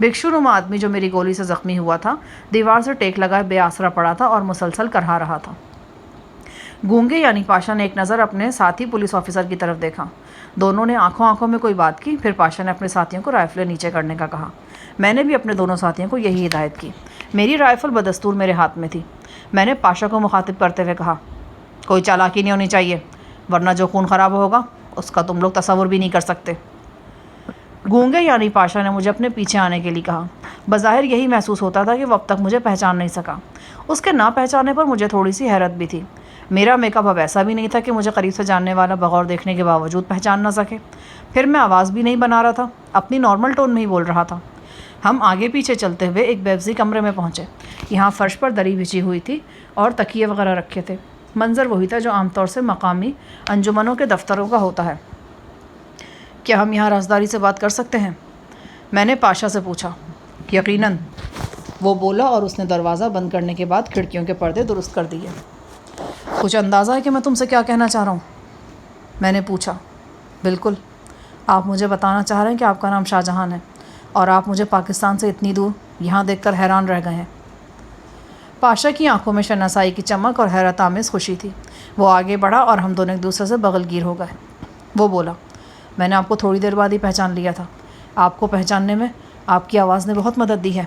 بھکشو نما آدمی جو میری گولی سے زخمی ہوا تھا، دیوار سے ٹیک لگائے بے آسرا پڑا تھا اور مسلسل کرہا رہا تھا۔ گونگے یعنی پاشا نے ایک نظر اپنے ساتھی پولیس آفیسر کی طرف دیکھا۔ دونوں نے آنکھوں آنکھوں میں کوئی بات کی. پھر پاشا نے اپنے ساتھیوں کو رائفلیں نیچے کرنے کا کہا. میں نے بھی اپنے دونوں ساتھیوں کو یہی ہدایت کی. میری رائفل بدستور میرے ہاتھ میں تھی. میں نے پاشا کو مخاطب کرتے ہوئے کہا, کوئی چالاکی نہیں ہونی چاہیے, ورنہ جو خون خراب ہوگا اس کا تم لوگ تصور بھی نہیں کر سکتے. گونگے یعنی پاشا نے مجھے اپنے پیچھے آنے کے لیے کہا. بظاہر یہی محسوس ہوتا تھا کہ وہ اب تک مجھے پہچان نہیں سکا. اس کے نہ پہچانے پر مجھے تھوڑی سی حیرت بھی تھی. میرا میک اپ اب ایسا بھی نہیں تھا کہ مجھے قریب سے جاننے والا بغور دیکھنے کے باوجود پہچان نہ سکے. پھر میں آواز بھی نہیں بنا رہا تھا, اپنی نارمل ٹون میں ہی بول رہا تھا. ہم آگے پیچھے چلتے ہوئے ایک بیبسی کمرے میں پہنچے. یہاں فرش پر دری بچھی ہوئی تھی اور تکیے وغیرہ رکھے تھے. منظر وہی تھا جو عام طور سے مقامی انجمنوں کے دفتروں کا ہوتا ہے. کیا ہم یہاں رازداری سے بات کر سکتے ہیں؟ میں نے پاشا سے پوچھا. یقیناً, وہ بولا, اور اس نے دروازہ بند کرنے کے بعد کھڑکیوں کے پردے درست کر دیے. کچھ اندازہ ہے کہ میں تم سے کیا کہنا چاہ رہا ہوں؟ میں نے پوچھا. بالکل, آپ مجھے بتانا چاہ رہے ہیں کہ آپ کا نام شاہ جہان ہے اور آپ مجھے پاکستان سے اتنی دور یہاں دیکھ کر حیران رہ گئے ہیں. پاشا کی آنکھوں میں شناسائی کی چمک اور حیرت آمیز خوشی تھی. وہ آگے بڑھا اور ہم دونوں ایک دوسرے سے بغل گیر ہو گئے. وہ بولا, میں نے آپ کو تھوڑی دیر بعد ہی پہچان لیا تھا. آپ کو پہچاننے میں آپ کی آواز نے بہت مدد دی ہے.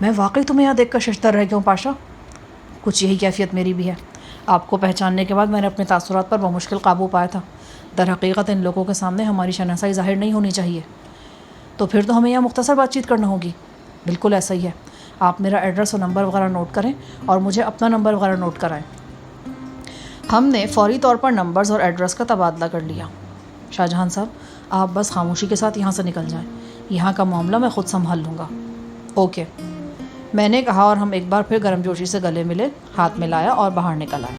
میں واقعی تمہیں یہاں دیکھ کر ششدر رہ گیا ہوں پاشا. کچھ یہی کیفیت میری بھی ہے. آپ کو پہچاننے کے بعد میں نے اپنے تاثرات پر بمشکل قابو پایا تھا. در حقیقت ان لوگوں کے سامنے ہماری شناسائی ظاہر نہیں ہونی چاہیے. تو پھر تو ہمیں یہاں مختصر بات چیت کرنا ہوگی. بالکل ایسا ہی ہے. آپ میرا ایڈریس اور نمبر وغیرہ نوٹ کریں اور مجھے اپنا نمبر وغیرہ نوٹ کرائیں. ہم نے فوری طور پر نمبرز اور ایڈریس کا تبادلہ کر لیا. شاہ جہان صاحب, آپ بس خاموشی کے ساتھ یہاں سے نکل جائیں. یہاں کا معاملہ میں خود سنبھال لوں گا. اوکے, میں نے کہا, اور ہم ایک بار پھر گرم جوشی سے گلے ملے, ہاتھ ملایا اور باہر نکل آئے.